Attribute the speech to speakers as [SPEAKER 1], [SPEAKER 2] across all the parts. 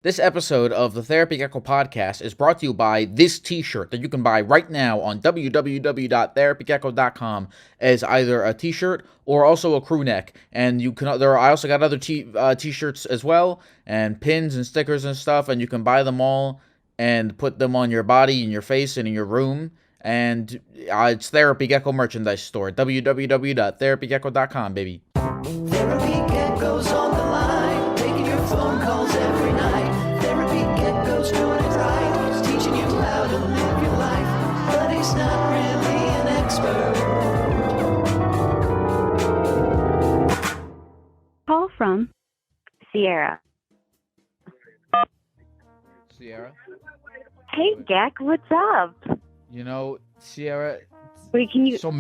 [SPEAKER 1] This episode of the Therapy Gecko podcast is brought to you by this t-shirt that you can buy right now on www.therapygecko.com as either a t-shirt or also a crew neck. And you can I also got other t-shirts as well, and pins and stickers and stuff, and you can buy them all and put them on your body and your face and in your room. And it's Therapy Gecko merchandise store, www.therapygecko.com, baby.
[SPEAKER 2] Therapy Gecko's on the line, taking your phone calls every night. Therapy Gecko's doing it right, he's teaching you how to live your life, but he's not really an expert.
[SPEAKER 3] Call from Sierra.
[SPEAKER 1] Sierra?
[SPEAKER 3] Hey, Geck, what's up?
[SPEAKER 1] You know, Sierra,
[SPEAKER 3] Wait, can you...
[SPEAKER 1] so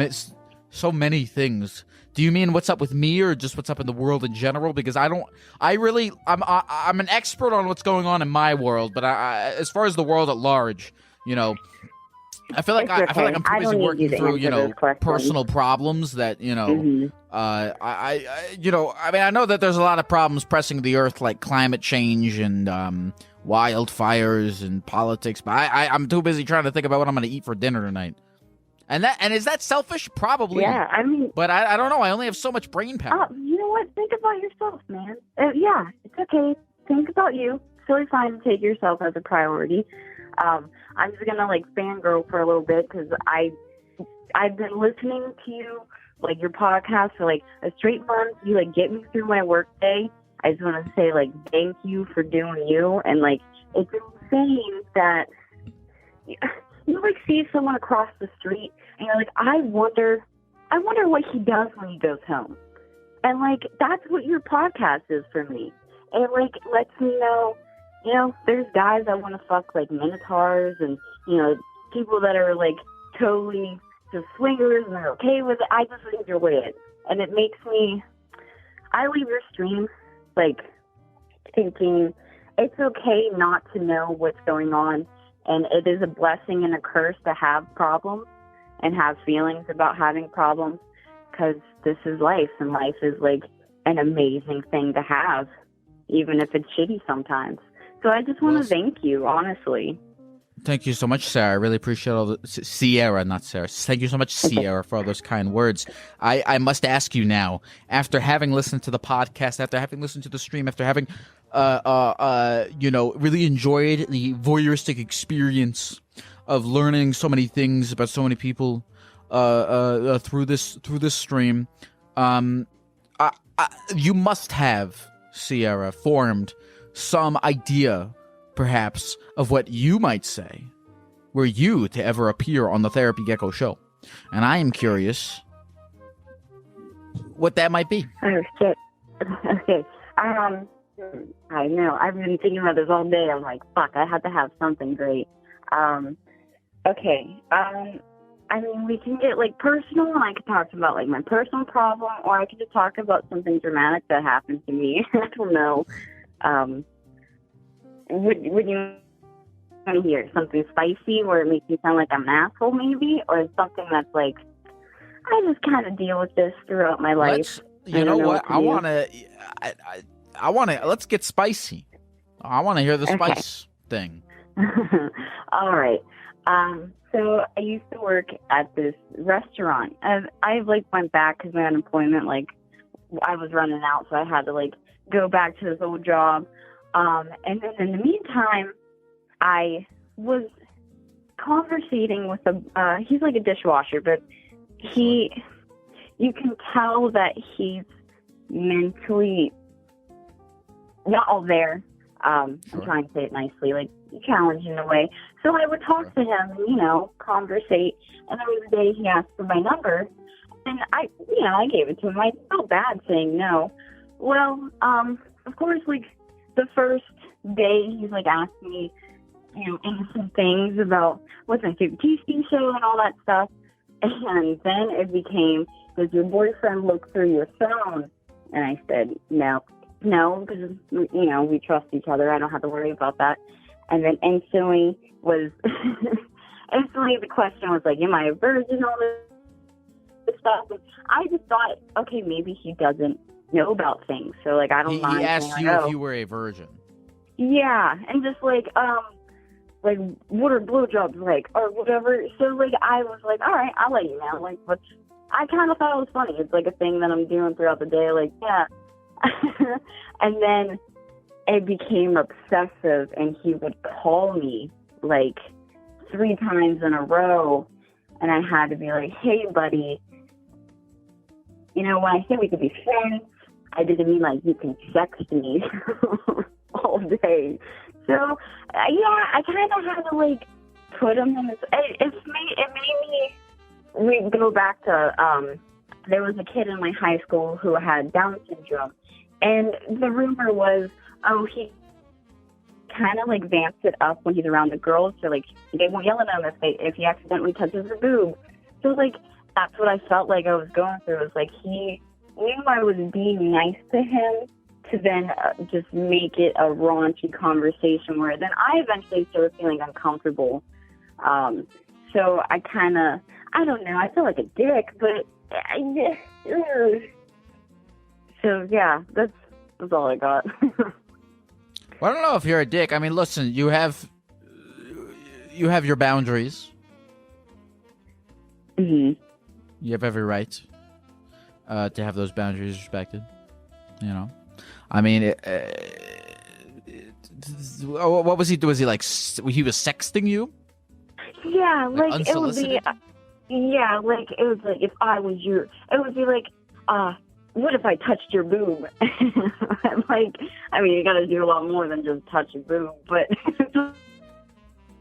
[SPEAKER 1] many things. Do you mean what's up with me or just what's up in the world in general? Because I'm an expert on what's going on in my world, but I as far as the world at large, you know, I feel like
[SPEAKER 3] It's okay.
[SPEAKER 1] I'm too
[SPEAKER 3] I
[SPEAKER 1] busy
[SPEAKER 3] don't need
[SPEAKER 1] working
[SPEAKER 3] you to
[SPEAKER 1] through,
[SPEAKER 3] answer those questions.
[SPEAKER 1] personal problems that, I know that there's a lot of problems pressing the earth, like climate change and wildfires and politics, but I'm too busy trying to think about what I'm going to eat for dinner tonight. And is that selfish? Probably.
[SPEAKER 3] Yeah, I mean...
[SPEAKER 1] But I don't know. I only have so much brain power.
[SPEAKER 3] you know what? Think about yourself, man. Yeah, it's okay. Think about you. It's totally fine to take yourself as a priority. I'm just going to, fangirl for a little bit because I've been listening to you, your podcast for, a straight month. You, get me through my work day. I just want to say, thank you for doing you. And, it's insane that... You see someone across the street and you're like, I wonder what he does when he goes home. And that's what your podcast is for me. It lets me know, there's guys that want to fuck minotaurs and, people that are totally just swingers and they're okay with it. I just enjoy it. And it makes me, I leave your stream thinking it's okay not to know what's going on. And it is a blessing and a curse to have problems and have feelings about having problems because this is life, and life is an amazing thing to have, even if it's shitty sometimes. So I just want to thank you, honestly.
[SPEAKER 1] Thank you so much, Sarah. I really appreciate all the... Sierra, not Sarah. Thank you so much, Sierra, for all those kind words. I must ask you now, after having listened to the podcast, after having listened to the stream, after having... really enjoyed the voyeuristic experience of learning so many things about so many people through this stream. You must have, Sierra, formed some idea, perhaps, of what you might say were you to ever appear on the Therapy Gecko show. And I am curious what that might be.
[SPEAKER 3] Oh, shit. Okay. I know. I've been thinking about this all day. I'm like, fuck, I have to have something great. Okay. We can get, personal, and I could talk about, my personal problem, or I could just talk about something dramatic that happened to me. I don't know. Would you want to hear something spicy where it makes me sound like I'm an asshole, maybe? Or something that's, I just kind of deal with this throughout my life.
[SPEAKER 1] You know what? I want to... let's get spicy. I want to hear the spice thing.
[SPEAKER 3] All right. So I used to work at this restaurant. And I went back because my unemployment, I was running out, so I had to go back to this old job. And then in the meantime, I was conversating with he's a dishwasher, but you can tell that he's mentally not all there. I'm trying to say it nicely, challenged in a way. So I would talk to him and, conversate. And then the day he asked for my number, and I gave it to him. I felt bad saying no. Well, of course, the first day he's asking me, innocent things about what's my favorite TV show and all that stuff. And then it became, does your boyfriend look through your phone? And I said, no, because, we trust each other. I don't have to worry about that. And then instantly the question was am I a virgin, all this stuff. And I just thought, okay, maybe he doesn't know about things. So, I don't mind.
[SPEAKER 1] He asked you if you were a virgin.
[SPEAKER 3] Yeah, and just like what are blowjobs like or whatever. So like I was like, all right, I'll let you know. Like what's I kind of thought it was funny. It's like a thing that I'm doing throughout the day. Like yeah, and then it became obsessive, and he would call me like 3 times in a row, and I had to be like, hey buddy, you know, when I said we could be friends, I didn't mean like you can text me all day. So yeah, I kind of had to like put him in this. It made me go back to there was a kid in my high school who had Down syndrome, and the rumor was, oh, he kind of like vamps it up when he's around the girls, so like they won't yell at him if he accidentally touches her boob. So like that's what I felt like I was going through. It was like he knew I was being nice to him to then just make it a raunchy conversation where then I eventually started feeling uncomfortable. So I kind of, I don't know, I feel like a dick, but so yeah, that's all I got.
[SPEAKER 1] Well, I don't know if you're a dick. I mean, listen, you have your boundaries.
[SPEAKER 3] Mm-hmm.
[SPEAKER 1] You have every right to have those boundaries respected. You know, I mean, what was he doing? Was he like he was sexting you?
[SPEAKER 3] Yeah, like it would be. Yeah, like it was like if I was you, it would be like, what if I touched your boob? Like, I mean, you gotta do a lot more than just touch a boob, but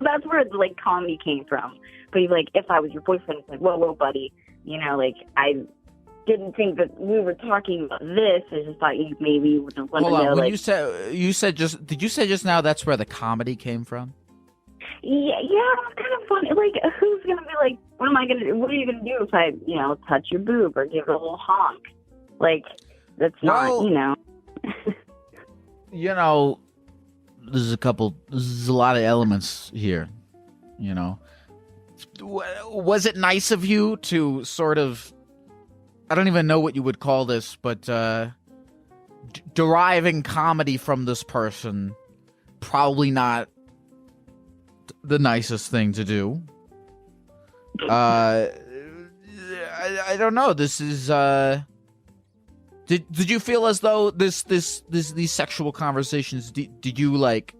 [SPEAKER 3] that's where the like comedy came from. But he's like, if I was your boyfriend, it's like, whoa, buddy, you know, like I didn't think that we were talking about this. I just thought you maybe would have let me know.
[SPEAKER 1] Hold on, when
[SPEAKER 3] like,
[SPEAKER 1] you said did you say just now that's where the comedy came from?
[SPEAKER 3] Yeah, it's kind of funny. Like, who's gonna be like, what are you gonna do if I, you know, touch your boob or give it a little honk? Like, that's not, you know.
[SPEAKER 1] You know, there's a lot of elements here, you know. Was it nice of you to sort of, I don't even know what you would call this, but deriving comedy from this person, probably not the nicest thing to do. I don't know. This is Did you feel as though these sexual conversations, did you like,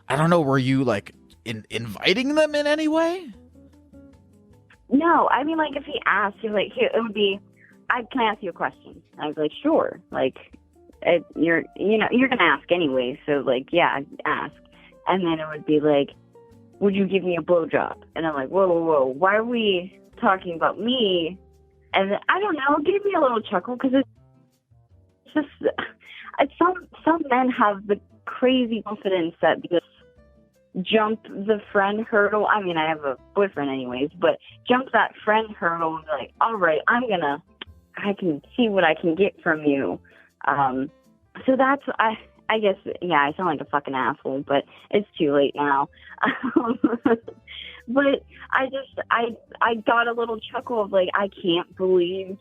[SPEAKER 1] I don't know, were you like inviting them in any way?
[SPEAKER 3] No, I mean, like if he asked, he like it would be, can I ask you a question? I was like, sure. Like you're gonna ask anyway, so like yeah, ask. And then it would be like, would you give me a blowjob? And I'm like, whoa, why are we talking about me? And then, I don't know, give me a little chuckle, because it's just, some men have the crazy confidence that because jump the friend hurdle. I mean, I have a boyfriend anyways, but jump that friend hurdle and be like, all right, I can see what I can get from you. So that's, I guess, yeah, I sound like a fucking asshole, but it's too late now. But I got a little chuckle of like, I can't believe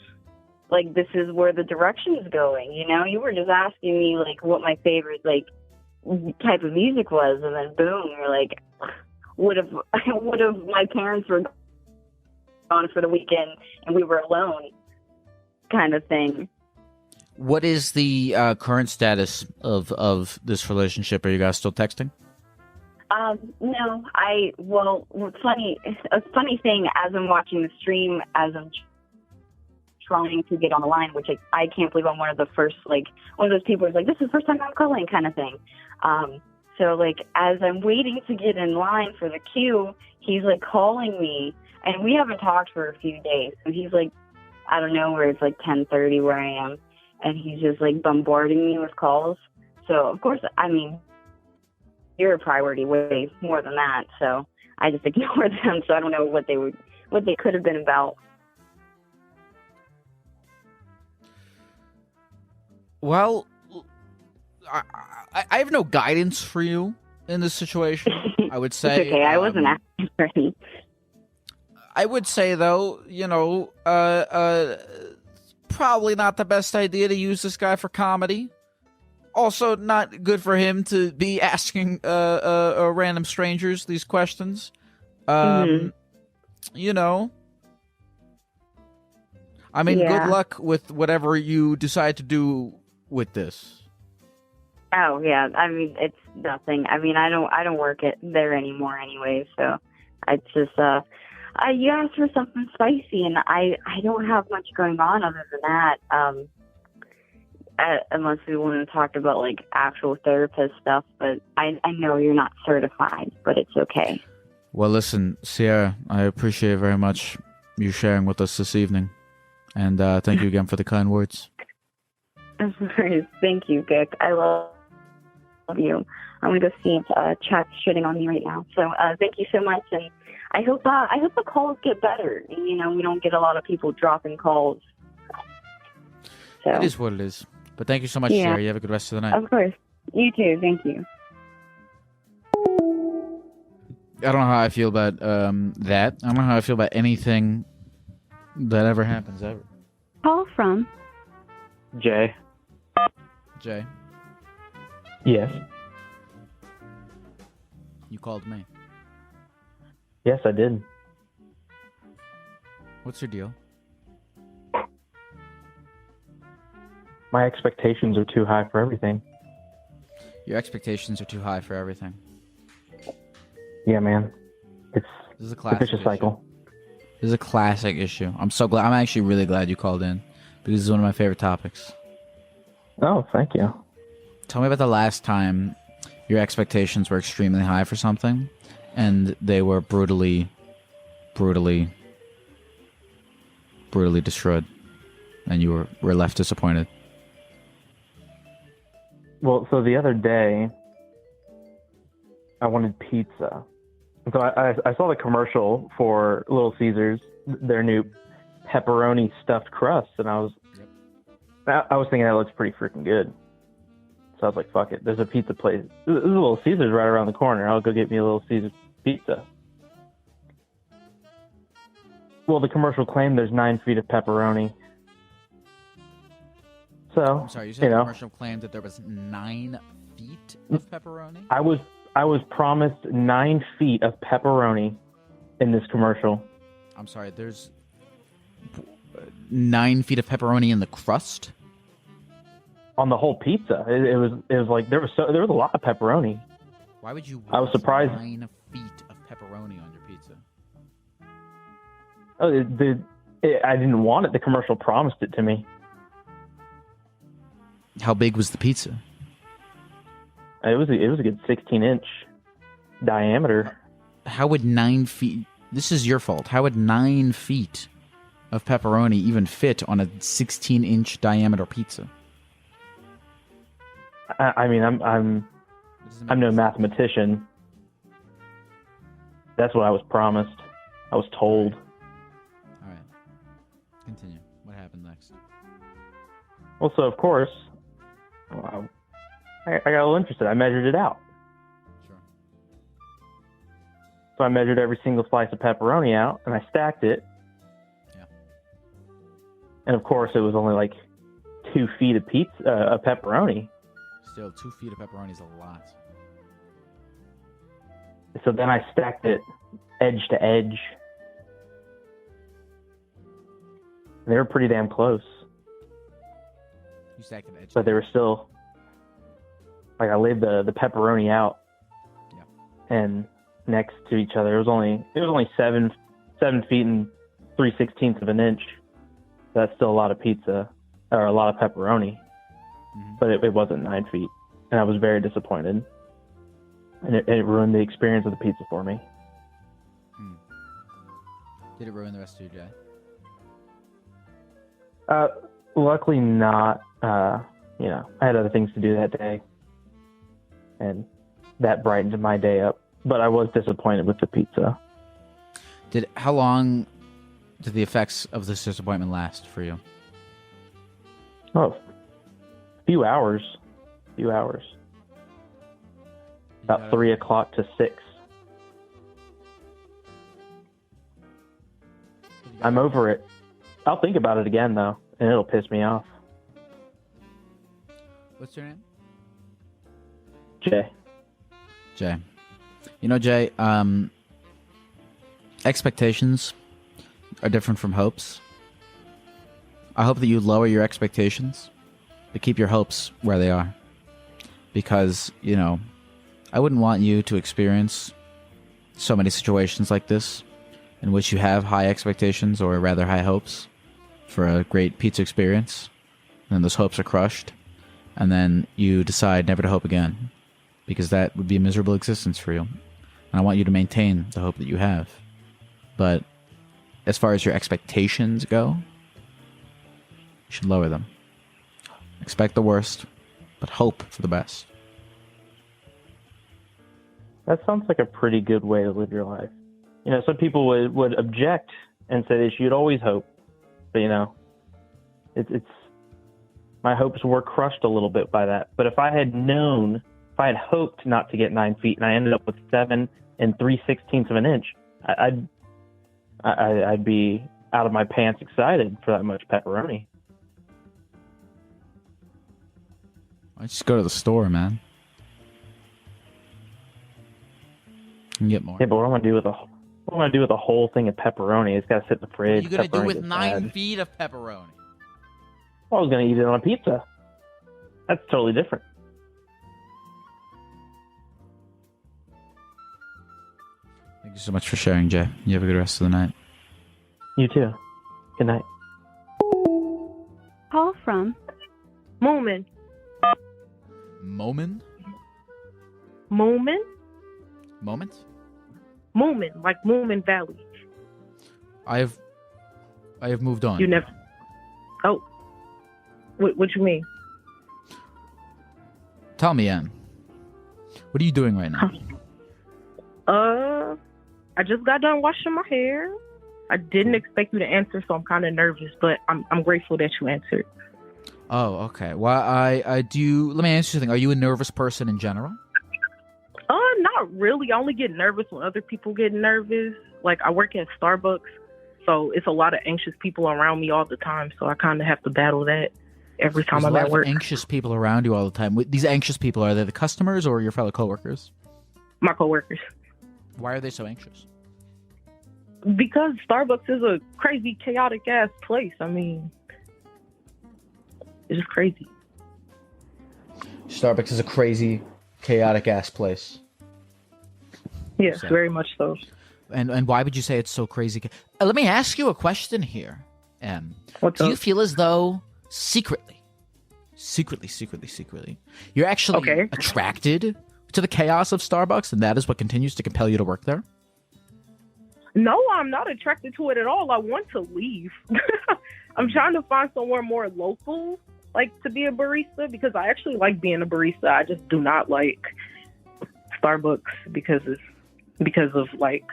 [SPEAKER 3] like this is where the direction is going. You know, you were just asking me like what my favorite like type of music was, and then boom, you're like, what if my parents were gone for the weekend and we were alone, kind of thing.
[SPEAKER 1] What is the current status of this relationship? Are you guys still texting?
[SPEAKER 3] No, a funny thing, as I'm watching the stream, as I'm trying to get on the line, which I can't believe I'm one of those people who's like, this is the first time I'm calling, kind of thing. So like, as I'm waiting to get in line for the queue, he's like calling me, and we haven't talked for a few days. And he's like, I don't know, where it's like 10:30 where I am, and he's just like bombarding me with calls. So of course, I mean, you're a priority way more than that. So I just ignore them. So I don't know what they could have been about.
[SPEAKER 1] Well, I have no guidance for you in this situation. I would say
[SPEAKER 3] it's okay. I wasn't asking for any.
[SPEAKER 1] I would say though, you know, probably not the best idea to use this guy for comedy. Also, not good for him to be asking random strangers these questions. You know, I mean, good
[SPEAKER 3] Yeah.
[SPEAKER 1] luck with whatever you decide to do with this.
[SPEAKER 3] Oh yeah, I mean it's nothing. I mean I don't work there anymore anyway, so it's just you asked for something spicy, and I don't have much going on other than that. Unless we want to talk about like actual therapist stuff, but I know you're not certified, but it's okay.
[SPEAKER 1] Well, listen, Sierra, I appreciate very much you sharing with us this evening, and thank you again for the kind words.
[SPEAKER 3] Thank you, Gick. I love you. I'm gonna go see if chat's shitting on me right now. So thank you so much, and I hope the calls get better. You know, we don't get a lot of people dropping calls. So
[SPEAKER 1] It is what it is. But thank you so much,
[SPEAKER 3] Yeah.
[SPEAKER 1] Sierra. You have a good rest of the night.
[SPEAKER 3] of course, you too. Thank you.
[SPEAKER 1] I don't know how I feel about that. I don't know how I feel about anything that ever happens ever.
[SPEAKER 4] Call from
[SPEAKER 5] Jay.
[SPEAKER 1] Jay,
[SPEAKER 5] Yes.
[SPEAKER 1] you called me.
[SPEAKER 5] Yes, I did.
[SPEAKER 1] What's your deal?
[SPEAKER 5] My expectations are too high for everything.
[SPEAKER 1] Your expectations are too high for everything.
[SPEAKER 5] Yeah, man. It's
[SPEAKER 1] This is a
[SPEAKER 5] a
[SPEAKER 1] classic
[SPEAKER 5] vicious
[SPEAKER 1] issue.
[SPEAKER 5] cycle.
[SPEAKER 1] This is a classic issue. I'm so glad. I'm actually really glad you called in because this is one of my favorite topics.
[SPEAKER 5] Oh, thank you.
[SPEAKER 1] Tell me about the last time your expectations were extremely high for something and they were brutally destroyed and you were left disappointed.
[SPEAKER 5] Well, so the other day, I wanted pizza. So I saw the commercial for Little Caesars, their new pepperoni stuffed crust, and I was thinking that looks pretty freaking good. So I was like, fuck it. There's a pizza place. There's a Little Caesars right around the corner. I'll go get me a Little Caesars pizza. Well, the commercial claimed there's 9 feet of pepperoni. So,
[SPEAKER 1] I'm sorry, you said the commercial claimed that there was 9 feet of pepperoni?
[SPEAKER 5] I was promised 9 feet of pepperoni in this commercial.
[SPEAKER 1] I'm sorry, there's 9 feet of pepperoni in the crust?
[SPEAKER 5] On the whole pizza. It was like there was a lot of pepperoni.
[SPEAKER 1] Why would you
[SPEAKER 5] I was
[SPEAKER 1] want
[SPEAKER 5] surprised.
[SPEAKER 1] 9 feet of pepperoni on your pizza?
[SPEAKER 5] Oh, I didn't want it. The commercial promised it to me.
[SPEAKER 1] How big was the pizza?
[SPEAKER 5] It was a good 16-inch diameter.
[SPEAKER 1] How would 9 feet... This is your fault. How would 9 feet of pepperoni even fit on a 16-inch diameter pizza?
[SPEAKER 5] I mean, I'm no mathematician. That's what I was promised. I was told.
[SPEAKER 1] All right. Continue. What happened next?
[SPEAKER 5] Well, so of course, I got a little interested. I measured it out.
[SPEAKER 1] Sure.
[SPEAKER 5] So I measured every single slice of pepperoni out, and I stacked it.
[SPEAKER 1] Yeah.
[SPEAKER 5] And of course, it was only like 2 feet of of pepperoni.
[SPEAKER 1] Still, 2 feet of pepperoni is a lot.
[SPEAKER 5] So then I stacked it edge to edge. They were pretty damn close,
[SPEAKER 1] You stacked an edge.
[SPEAKER 5] but they were still like I laid the pepperoni out,
[SPEAKER 1] Yeah.
[SPEAKER 5] and next to each other. It was only 7 feet and 3/16 of an inch. That's still a lot of pizza or a lot of pepperoni, but it wasn't 9 feet, and I was very disappointed. And it ruined the experience of the pizza for me.
[SPEAKER 1] Did it ruin the rest of your day?
[SPEAKER 5] Luckily not. I had other things to do that day, and that brightened my day up. But I was disappointed with the pizza.
[SPEAKER 1] How long did the effects of this disappointment last for you?
[SPEAKER 5] Oh, a few hours. About 3 o'clock to 6. I'm over it. I'll think about it again though, and it'll piss me off.
[SPEAKER 1] What's your name?
[SPEAKER 5] Jay.
[SPEAKER 1] Jay. You know, Jay, expectations are different from hopes. I hope that you lower your expectations, but keep your hopes where they are. Because, you know, I wouldn't want you to experience so many situations like this in which you have high expectations, or rather high hopes, for a great pizza experience, and then those hopes are crushed, and then you decide never to hope again, because that would be a miserable existence for you. And I want you to maintain the hope that you have. But as far as your expectations go, you should lower them. Expect the worst, but hope for the best.
[SPEAKER 5] That sounds like a pretty good way to live your life. You know, some people would object and say that you'd always hope. But, you know, it's my hopes were crushed a little bit by that. But if I had known, if I had hoped not to get 9 feet and I ended up with 7 3/16 of an inch, I'd be out of my pants excited for that much pepperoni.
[SPEAKER 1] I just go to the store, man. And get more.
[SPEAKER 5] Yeah, but what am I gonna do with a whole thing of pepperoni? It's gotta sit in the fridge.
[SPEAKER 1] What are you gonna do with
[SPEAKER 5] gets
[SPEAKER 1] 9
[SPEAKER 5] bad.
[SPEAKER 1] feet of pepperoni?
[SPEAKER 5] I was gonna eat it on a pizza. That's totally different.
[SPEAKER 1] Thank you so much for sharing, Jay. You have a good rest of the night.
[SPEAKER 5] You too. Good night.
[SPEAKER 4] Call from
[SPEAKER 6] Moomin.
[SPEAKER 1] Moment?
[SPEAKER 6] Moomin?
[SPEAKER 1] Moment?
[SPEAKER 6] Moomin, like Moomin Valley.
[SPEAKER 1] I have moved on.
[SPEAKER 6] You never... Oh. What you mean?
[SPEAKER 1] Tell me, Ann. What are you doing right now?
[SPEAKER 6] I just got done washing my hair. I didn't expect you to answer, so I'm kind of nervous, but I'm grateful that you answered.
[SPEAKER 1] Oh, okay. Well, I do. Let me ask you something. Are you a nervous person in general?
[SPEAKER 6] Not really. I only get nervous when other people get nervous. Like, I work at Starbucks, so it's a lot of anxious people around me all the time, so I kind of have to battle that every time
[SPEAKER 1] There's
[SPEAKER 6] I'm
[SPEAKER 1] a lot
[SPEAKER 6] at
[SPEAKER 1] of
[SPEAKER 6] work.
[SPEAKER 1] anxious people around you all the time. These anxious people, are they the customers or your fellow coworkers?
[SPEAKER 6] My coworkers.
[SPEAKER 1] Why are they so anxious?
[SPEAKER 6] Because Starbucks is a crazy, chaotic-ass place. I mean, it's just crazy.
[SPEAKER 1] Starbucks is a crazy, chaotic-ass place.
[SPEAKER 6] Yes,
[SPEAKER 1] So-
[SPEAKER 6] very much so.
[SPEAKER 1] And why would you say it's so crazy? Let me ask you a question here, Em.
[SPEAKER 6] What's
[SPEAKER 1] Do you
[SPEAKER 6] up?
[SPEAKER 1] feel as though secretly, you're actually
[SPEAKER 6] Okay.
[SPEAKER 1] attracted to the chaos of Starbucks, and that is what continues to compel you to work there?
[SPEAKER 6] No, I'm not attracted to it at all. I want to leave. I'm trying to find somewhere more local, like, to be a barista, because I actually like being a barista. I just do not like Starbucks because of like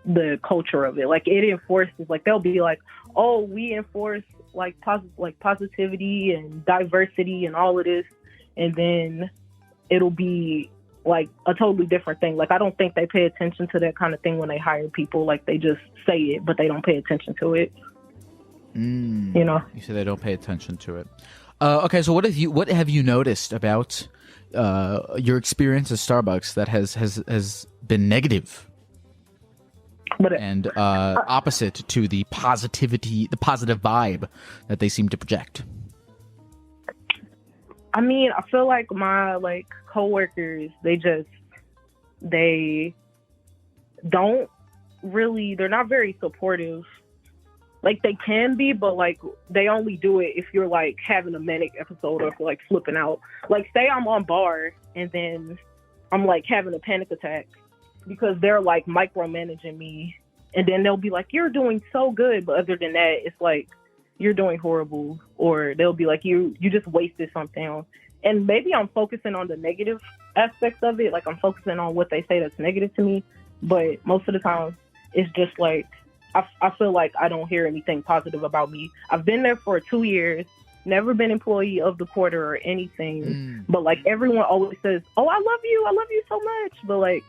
[SPEAKER 6] the culture of it. Like, it enforces, like, they'll be like, oh, we enforce like positivity and diversity and all of this, and then it'll be like a totally different thing. Like, I don't think they pay attention to that kind of thing when they hire people. Like, they just say it, but they don't pay attention to it. You know?
[SPEAKER 1] You say they don't pay attention to it. Okay, so what have you noticed about your experience at Starbucks that has been negative
[SPEAKER 6] But
[SPEAKER 1] and opposite to the positive vibe that they seem to project?
[SPEAKER 6] I mean, I feel like my coworkers, they're not very supportive. Like, they can be, but like, they only do it if you're like having a manic episode or if you're like flipping out. Like, say I'm on bar and then I'm like having a panic attack because they're like micromanaging me, and then they'll be like, you're doing so good, but other than that, it's like, you're doing horrible, or they'll be like, you just wasted something. And maybe I'm focusing on the negative aspects of it. Like, I'm focusing on what they say that's negative to me, but most of the time it's just like, I feel like I don't hear anything positive about me. I've been there for 2 years, never been employee of the quarter or anything, but like, everyone always says, oh, I love you so much, but like,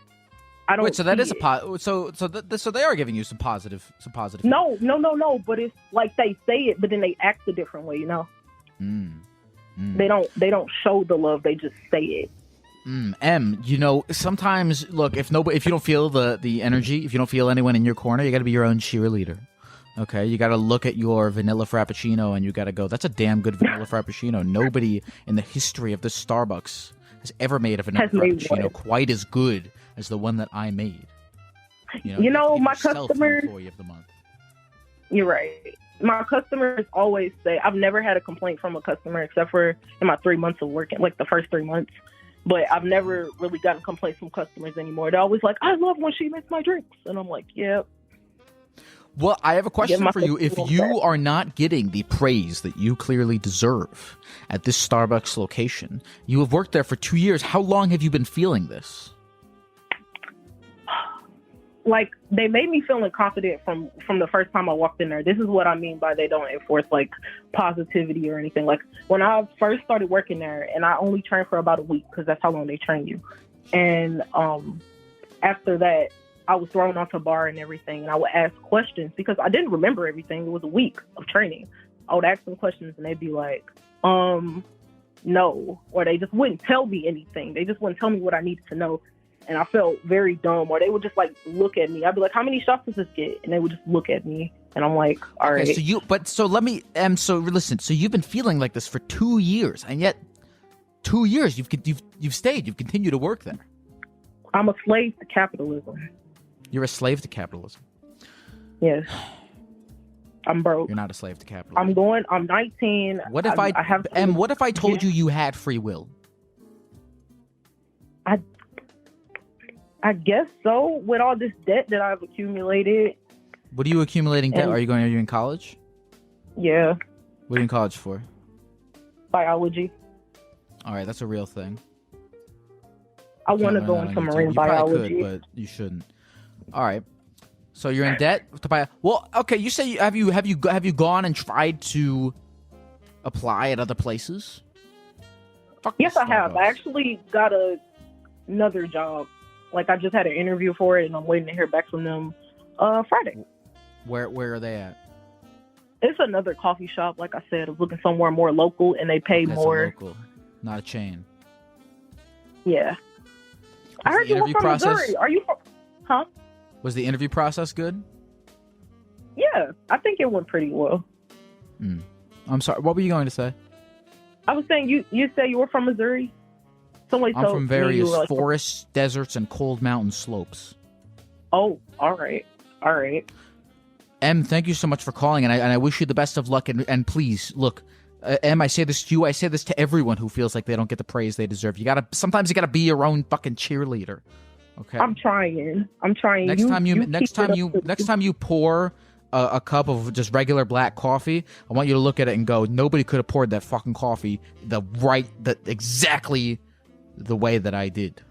[SPEAKER 6] I don't.
[SPEAKER 1] Wait, so that
[SPEAKER 6] see
[SPEAKER 1] is
[SPEAKER 6] it.
[SPEAKER 1] so they are giving you some positive.
[SPEAKER 6] No. But it's like they say it, but then they act a different way. You know, they don't show the love. They just say it.
[SPEAKER 4] Sometimes look, if you don't feel the energy, if you don't feel anyone in your corner, you got to be your own cheerleader. Okay, you got to look at your vanilla frappuccino and you got to go, that's a damn good vanilla frappuccino. Nobody in the history of this Starbucks has ever made a vanilla frappuccino quite as good as the one that I made.
[SPEAKER 6] My customers.
[SPEAKER 4] Employee of the month.
[SPEAKER 6] You're right. My customers always say, I've never had a complaint from a customer except for in my 3 months of working, like the first 3 months. But I've never really gotten complaints from customers anymore. They're always like, I love when she makes my drinks. And I'm like, yeah.
[SPEAKER 4] Well, I have a question for you. If you are not getting the praise that you clearly deserve at this Starbucks location, you have worked there for 2 years. How long have you been feeling this?
[SPEAKER 6] Like, they made me feel confident from the first time I walked in there. This is what I mean by they don't enforce, like, positivity or anything. Like, when I first started working there, and I only trained for about a week because that's how long they train you. And after that, I was thrown onto bar and everything, and I would ask questions because I didn't remember everything. It was a week of training. I would ask them questions, and they'd be like, no. Or they just wouldn't tell me anything. They just wouldn't tell me what I needed to know. And I felt very dumb. Or they would just, like, look at me. I'd be like, how many shots does this get? And they would just look at me, and I'm like, all right.
[SPEAKER 4] So listen. So you've been feeling like this for 2 years, and yet 2 years you've stayed. You've continued to work there.
[SPEAKER 6] I'm a slave to capitalism.
[SPEAKER 4] You're a slave to capitalism.
[SPEAKER 6] Yes. I'm broke.
[SPEAKER 4] You're not a slave to capitalism.
[SPEAKER 6] I'm 19.
[SPEAKER 4] What if what if I told you had free will?
[SPEAKER 6] I guess so. With all this debt that I've accumulated.
[SPEAKER 4] What are you accumulating debt? Are you in college?
[SPEAKER 6] Yeah.
[SPEAKER 4] What are you in college for?
[SPEAKER 6] Biology.
[SPEAKER 4] All right, that's a real thing.
[SPEAKER 6] I want to go into marine biology.
[SPEAKER 4] You could, but you shouldn't. All right. So you're in debt to buy. Well, okay. You say have you gone and tried to apply at other places?
[SPEAKER 6] Yes, I have. I actually got another job. Like, I just had an interview for it, and I'm waiting to hear back from them Friday.
[SPEAKER 4] Where are they at?
[SPEAKER 6] It's another coffee shop. Like I said, I'm looking somewhere more local, and they pay more.
[SPEAKER 4] Local, not a chain.
[SPEAKER 6] Yeah. I heard you were from Missouri. Are you from? Huh?
[SPEAKER 4] Was the interview process good?
[SPEAKER 6] Yeah, I think it went pretty well.
[SPEAKER 4] I'm sorry. What were you going to say?
[SPEAKER 6] I was saying you said you were from Missouri.
[SPEAKER 4] I'm from various forests, deserts, and cold mountain slopes.
[SPEAKER 6] Oh, all right.
[SPEAKER 4] Em, thank you so much for calling, and I wish you the best of luck. And please, look, Em, I say this to you. I say this to everyone who feels like they don't get the praise they deserve. Sometimes you gotta be your own fucking cheerleader. Okay.
[SPEAKER 6] I'm trying.
[SPEAKER 4] Next time you pour a cup of just regular black coffee, I want you to look at it and go, nobody could have poured that fucking coffee exactly the way that I did.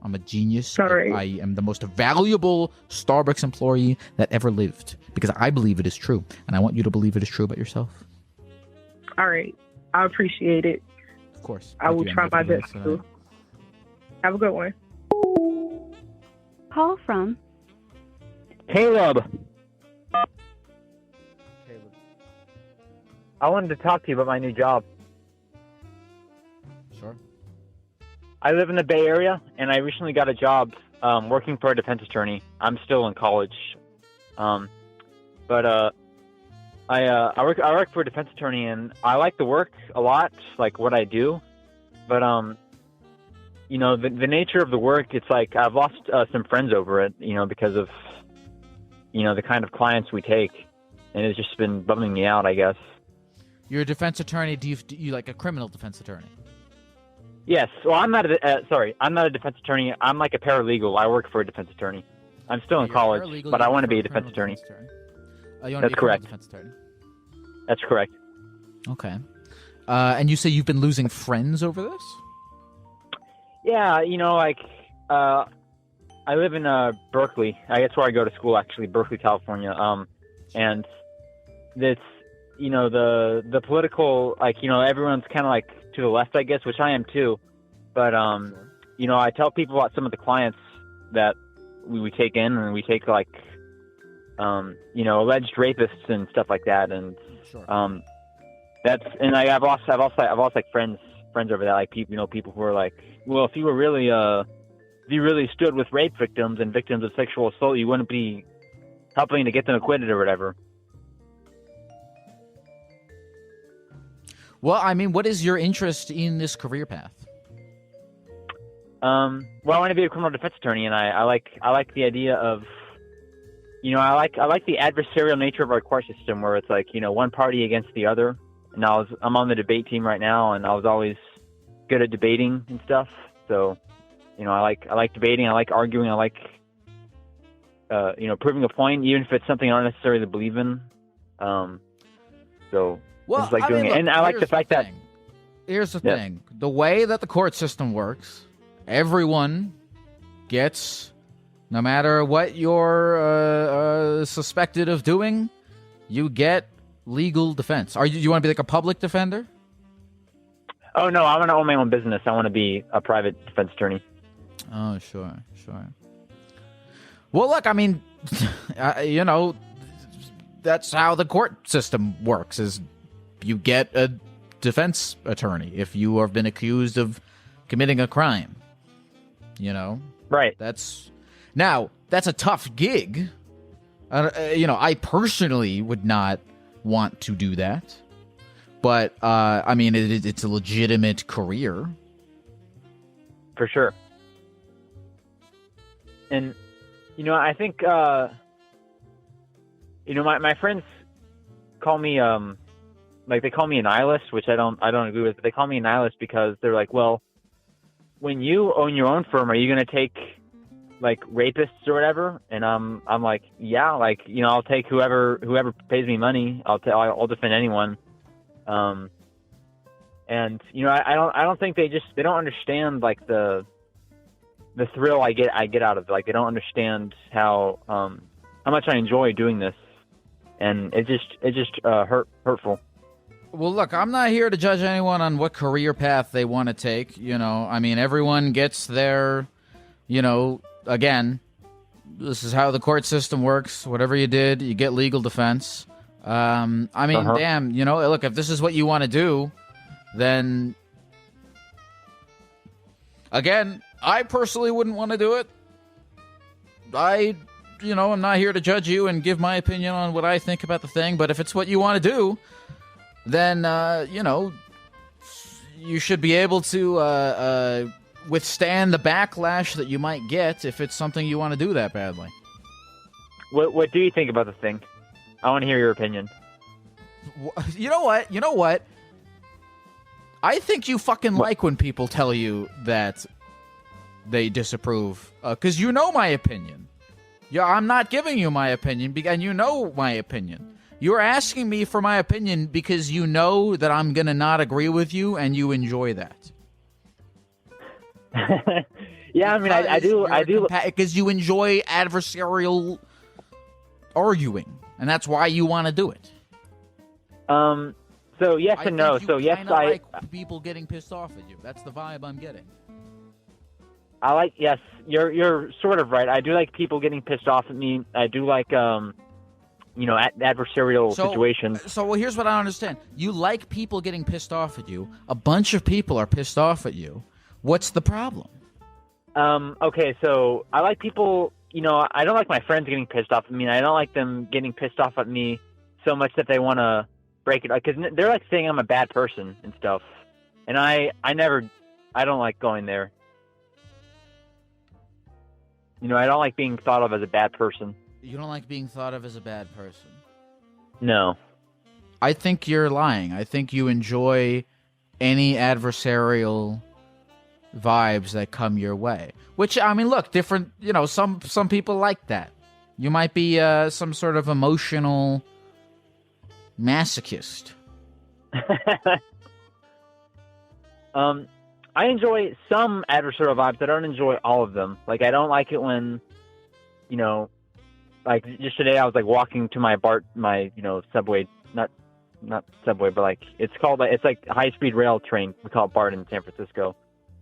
[SPEAKER 4] I'm a genius.
[SPEAKER 6] Sorry.
[SPEAKER 4] I am the most valuable Starbucks employee that ever lived because I believe it is true, and I want you to believe it is true about yourself.
[SPEAKER 6] All right. I appreciate it.
[SPEAKER 4] Of course.
[SPEAKER 6] I will try my best to. Have a good one.
[SPEAKER 3] Call from
[SPEAKER 7] Caleb. I wanted to talk to you about my new job.
[SPEAKER 4] Sure.
[SPEAKER 7] I live in the Bay Area, and I recently got a job working for a defense attorney. I'm still in college, but I work for a defense attorney, and I like the work a lot, like what I do. But the nature of the work, it's like I've lost some friends over it, because of the kind of clients we take, and it's just been bumming me out, I guess.
[SPEAKER 4] You're a defense attorney. Do you like a criminal defense attorney?
[SPEAKER 7] Yes. Well, I'm not a defense attorney. I'm like a paralegal. I work for a defense attorney. I'm still in college, but I want to be a defense attorney. That's correct. Defense attorney? That's correct.
[SPEAKER 4] Okay. And you say you've been losing friends over this?
[SPEAKER 7] Yeah, I live in Berkeley. That's where I go to school, actually, Berkeley, California. And it's the political, everyone's kind of like to the left, I guess, which I am too. But I tell people about some of the clients that we take in, and we take alleged rapists and stuff like that, and
[SPEAKER 4] sure.
[SPEAKER 7] I've lost like friends friends over that, like people who are like, well, if you really stood with rape victims and victims of sexual assault, you wouldn't be helping to get them acquitted or whatever.
[SPEAKER 4] Well, I mean, what is your interest in this career path?
[SPEAKER 7] Well, I want to be a criminal defense attorney, and I like the idea of, I like the adversarial nature of our court system, where it's like, one party against the other. And I'm on the debate team right now, and I was always good at debating and stuff. So, I like debating, I like arguing, I like, proving a point, even if it's something I don't necessarily believe in. So.
[SPEAKER 4] Well,
[SPEAKER 7] it's like
[SPEAKER 4] I
[SPEAKER 7] doing
[SPEAKER 4] mean,
[SPEAKER 7] it.
[SPEAKER 4] look,
[SPEAKER 7] And I like the fact that.
[SPEAKER 4] Here's the thing. The way that the court system works, everyone gets, no matter what you're suspected of doing, you get legal defense. You want to be like a public defender?
[SPEAKER 7] Oh, no, I want to own my own business. I want to be a private defense attorney.
[SPEAKER 4] Oh, sure. Well, look, I mean, that's how the court system works, is you get a defense attorney if you have been accused of committing a crime.
[SPEAKER 7] Right.
[SPEAKER 4] That's a tough gig. I personally would not want to do that, but I mean, it's a legitimate career
[SPEAKER 7] for sure. And I think my friends call me they call me a nihilist, which I don't agree with, but they call me a nihilist because they're like, well, when you own your own firm, are you going to take like rapists or whatever? And I'm like, yeah, like, I'll take whoever pays me money. I'll defend anyone. And I don't think they don't understand like the thrill I get out of it. Like, they don't understand how much I enjoy doing this, and it's just hurtful.
[SPEAKER 4] Well, look, I'm not here to judge anyone on what career path they want to take. I mean, everyone gets their, again, this is how the court system works. Whatever you did, you get legal defense. I mean, damn, look, if this is what you want to do, then, again, I personally wouldn't want to do it. I'm not here to judge you and give my opinion on what I think about the thing, but if it's what you want to do, then, you should be able to withstand the backlash that you might get if it's something you want to do that badly.
[SPEAKER 7] What do you think about the thing? I want to hear your opinion.
[SPEAKER 4] You know what? I think you fucking like when people tell you that they disapprove, because you know my opinion. Yeah, I'm not giving you my opinion, and you know my opinion. You're asking me for my opinion because you know that I'm gonna not agree with you, and you enjoy that.
[SPEAKER 7] Yeah, I mean, I do,
[SPEAKER 4] because you enjoy adversarial arguing, and that's why you want to do it.
[SPEAKER 7] So yes and no. So yes, I
[SPEAKER 4] like people getting pissed off at you. That's the vibe I'm getting.
[SPEAKER 7] Yes, you're sort of right. I do like people getting pissed off at me. I do like adversarial situations.
[SPEAKER 4] So here's what I don't understand. You like people getting pissed off at you. A bunch of people are pissed off at you. What's the problem?
[SPEAKER 7] Okay, so I like people, I don't like my friends getting pissed off at me. I don't like them getting pissed off at me so much that they want to break it, because they're like saying I'm a bad person and stuff. And I don't like going there. I don't like being thought of as a bad person.
[SPEAKER 4] You don't like being thought of as a bad person?
[SPEAKER 7] No.
[SPEAKER 4] I think you're lying. I think you enjoy any adversarial vibes that come your way. Which, I mean, look, different, some people like that. You might be some sort of emotional masochist.
[SPEAKER 7] I enjoy some adversarial vibes. I don't enjoy all of them. Like, I don't like it when, like just today I was like walking to my subway, not subway, but like it's like a high-speed rail train. We call it BART in San Francisco.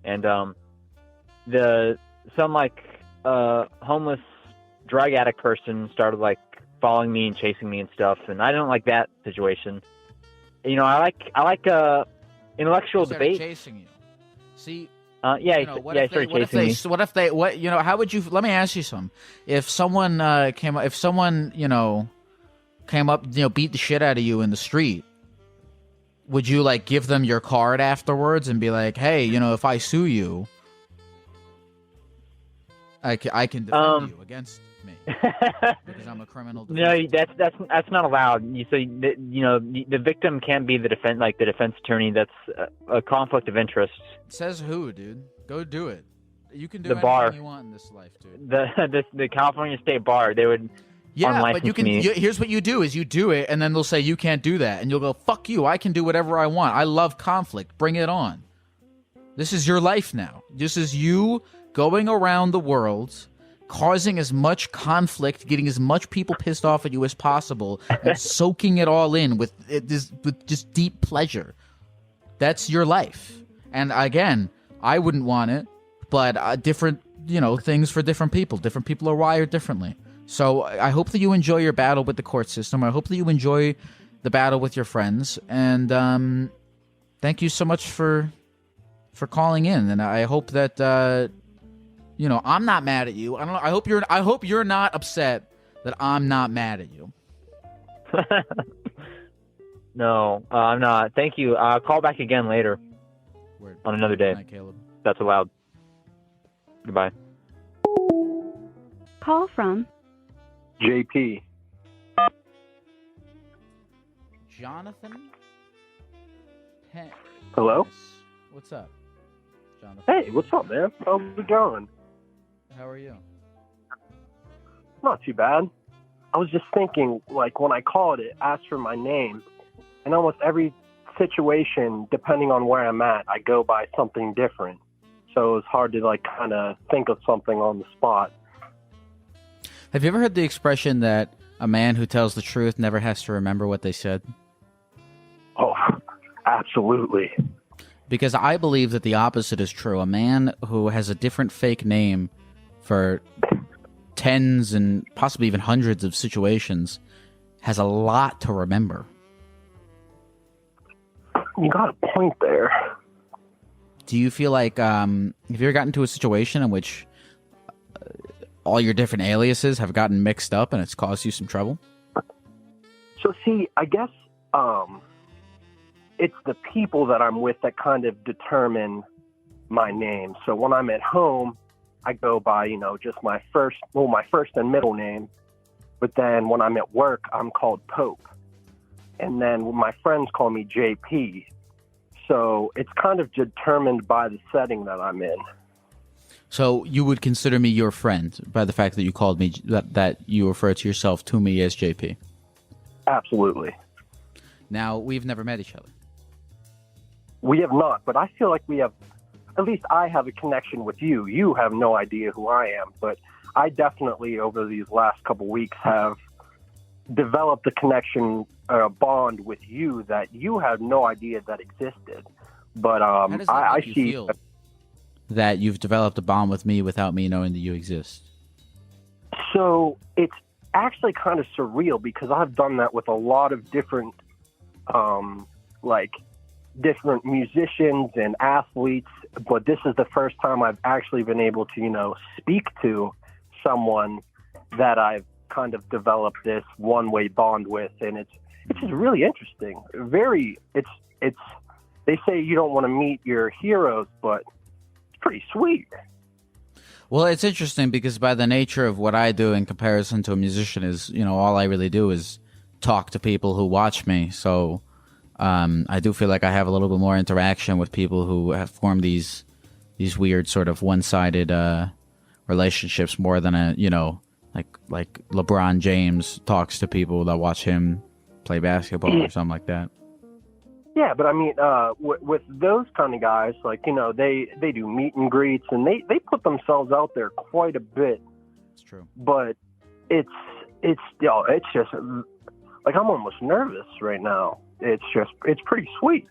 [SPEAKER 7] And some homeless drug addict person started like following me and chasing me and stuff, and I don't like that situation. I like intellectual
[SPEAKER 4] They started
[SPEAKER 7] debate.
[SPEAKER 4] chasing you. See,
[SPEAKER 7] Yeah,
[SPEAKER 4] you know, what
[SPEAKER 7] yeah,
[SPEAKER 4] if
[SPEAKER 7] he started
[SPEAKER 4] what if
[SPEAKER 7] chasing
[SPEAKER 4] they,
[SPEAKER 7] me.
[SPEAKER 4] what if they, what, you know, how would you, let me ask you something. If someone, if someone, you know, came up, you know, beat the shit out of you in the street, would you, like, give them your card afterwards and be like, hey, you know, if I sue you, I can defend you against me because I'm a criminal defense
[SPEAKER 7] No, that's not allowed. The victim can be the defense attorney. That's a conflict of interest.
[SPEAKER 4] Says who, dude? Go do it. You can do
[SPEAKER 7] The
[SPEAKER 4] anything
[SPEAKER 7] bar.
[SPEAKER 4] you want in this life, dude.
[SPEAKER 7] The California State Bar, they would
[SPEAKER 4] Yeah,
[SPEAKER 7] unlicense
[SPEAKER 4] but you can.
[SPEAKER 7] me.
[SPEAKER 4] Here's what you do: is you do it, and then they'll say you can't do that, and you'll go, "Fuck you! I can do whatever I want. I love conflict. Bring it on." This is your life now. This is you going around the world, causing as much conflict, getting as much people pissed off at you as possible, and soaking it all in with just deep pleasure. That's your life. And again, I wouldn't want it, but different, you know, things for different people. Different people are wired differently. So I hope that you enjoy your battle with the court system. I hope that you enjoy the battle with your friends. And thank you so much for calling in. And I hope that you know, I'm not mad at you. I don't know. I hope you're not upset that I'm not mad at you.
[SPEAKER 7] No, I'm not. Thank you. Call back again later.
[SPEAKER 4] Word.
[SPEAKER 7] On another day.
[SPEAKER 4] Good night, Caleb.
[SPEAKER 7] That's allowed. Goodbye.
[SPEAKER 8] Call from
[SPEAKER 9] JP.
[SPEAKER 4] Jonathan?
[SPEAKER 9] Hello?
[SPEAKER 4] What's up, Jonathan?
[SPEAKER 9] Hey, what's up, man? How's it going?
[SPEAKER 4] How are you?
[SPEAKER 9] Not too bad. I was just thinking, like, when I called it asked for my name, and almost every situation, depending on where I'm at, I go by something different. So it was hard to, like, kind of think of something on the spot.
[SPEAKER 4] Have you ever heard the expression that a man who tells the truth never has to remember what they said?
[SPEAKER 9] Oh, absolutely.
[SPEAKER 4] Because I believe that the opposite is true. A man who has a different fake name for tens and possibly even hundreds of situations has a lot to remember.
[SPEAKER 9] You got a point there.
[SPEAKER 4] Do you feel like, have you ever gotten into a situation in which all your different aliases have gotten mixed up and it's caused you some trouble?
[SPEAKER 9] So, see, I guess it's the people that I'm with that kind of determine my name. So when I'm at home, I go by, you know, just my first and middle name. But then when I'm at work, I'm called Pope. And then my friends call me JP. So it's kind of determined by the setting that I'm in.
[SPEAKER 4] So you would consider me your friend by the fact that you called me, that you refer to yourself to me as JP?
[SPEAKER 9] Absolutely.
[SPEAKER 4] Now, we've never met each other.
[SPEAKER 9] We have not, but I feel like we have, at least I have a connection with you. You have no idea who I am, but I definitely, over these last couple weeks, have developed a connection, a bond with you that you had no idea that existed. But
[SPEAKER 4] How does that
[SPEAKER 9] I
[SPEAKER 4] make you
[SPEAKER 9] see
[SPEAKER 4] feel that you've developed a bond with me without me knowing that you exist?
[SPEAKER 9] So it's actually kind of surreal because I've done that with a lot of different, different musicians and athletes, but this is the first time I've actually been able to, you know, speak to someone that I've kind of developed this one-way bond with, and it's just really interesting. It's they say you don't want to meet your heroes, but it's pretty sweet.
[SPEAKER 4] Well, it's interesting because by the nature of what I do in comparison to a musician is, you know, all I really do is talk to people who watch me. So I do feel like I have a little bit more interaction with people who have formed these weird sort of one-sided relationships more than a, you know, like LeBron James talks to people that watch him play basketball or something like that.
[SPEAKER 9] Yeah, but I mean, with those kind of guys, like, you know, they do meet and greets and they put themselves out there quite a bit.
[SPEAKER 4] It's true.
[SPEAKER 9] But it's just like I'm almost nervous right now. It's pretty sweet.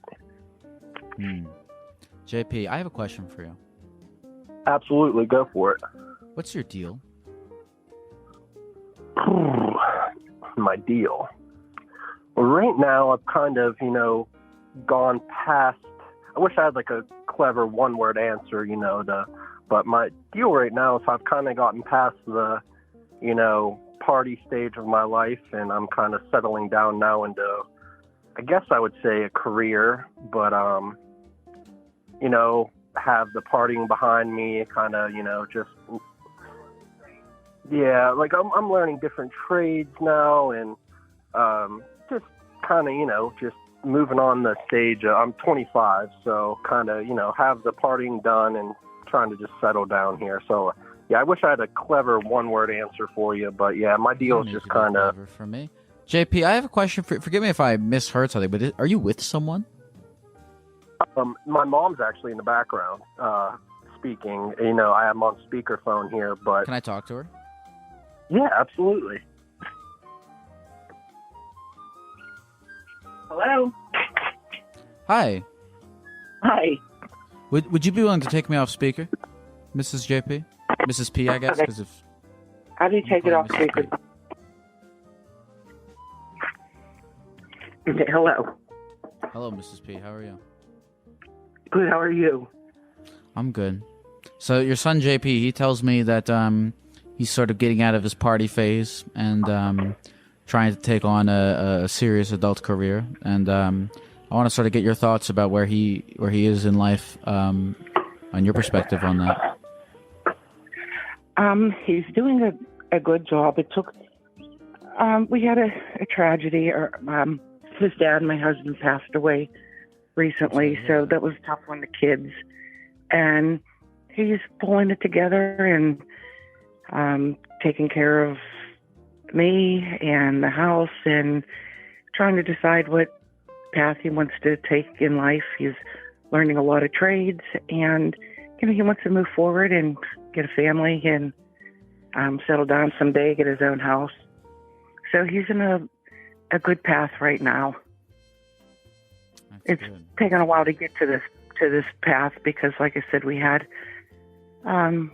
[SPEAKER 4] JP, I have a question for you.
[SPEAKER 9] Absolutely, go for it.
[SPEAKER 4] What's your deal?
[SPEAKER 9] My deal. Well, right now I've kind of, you know, gone past I wish I had like a clever one-word answer, but my deal right now is I've kind of gotten past the, party stage of my life, and I'm kind of settling down now into, I guess I would say, a career, but, have the partying behind me, kind of, just, yeah, like I'm learning different trades now, and just kind of, just moving on the stage. I'm 25, so kind of, have the partying done and trying to just settle down here. So, yeah, I wish I had a clever one-word answer for you, but yeah, my deal is just kind of.
[SPEAKER 4] For me, JP, I have a question. Forgive me if I misheard something, but are you with someone?
[SPEAKER 9] My mom's actually in the background speaking. I am on speakerphone here, but
[SPEAKER 4] Can I talk to her?
[SPEAKER 9] yeah, absolutely.
[SPEAKER 6] Hello.
[SPEAKER 4] Hi.
[SPEAKER 6] Hi.
[SPEAKER 4] Would you be willing to take me off speaker, Mrs. JP? Mrs. P, I guess, because if.
[SPEAKER 6] How do you take it off
[SPEAKER 4] Mrs.
[SPEAKER 6] speaker?
[SPEAKER 4] P.
[SPEAKER 6] Okay, hello.
[SPEAKER 4] Hello, Mrs. P. How are you?
[SPEAKER 6] Good. How are you?
[SPEAKER 4] I'm good. So your son JP, he tells me that he's sort of getting out of his party phase and trying to take on a serious adult career. And I want to sort of get your thoughts about where he is in life, on your perspective on that.
[SPEAKER 6] He's doing a good job. It took. We had a tragedy. His dad, my husband, passed away recently, so that was tough on the kids. And he's pulling it together and taking care of me and the house and trying to decide what path he wants to take in life. He's learning a lot of trades, and he wants to move forward and get a family and settle down someday, get his own house. So he's in a good path right now. It's taken a while to get to this path because, like I said, we had a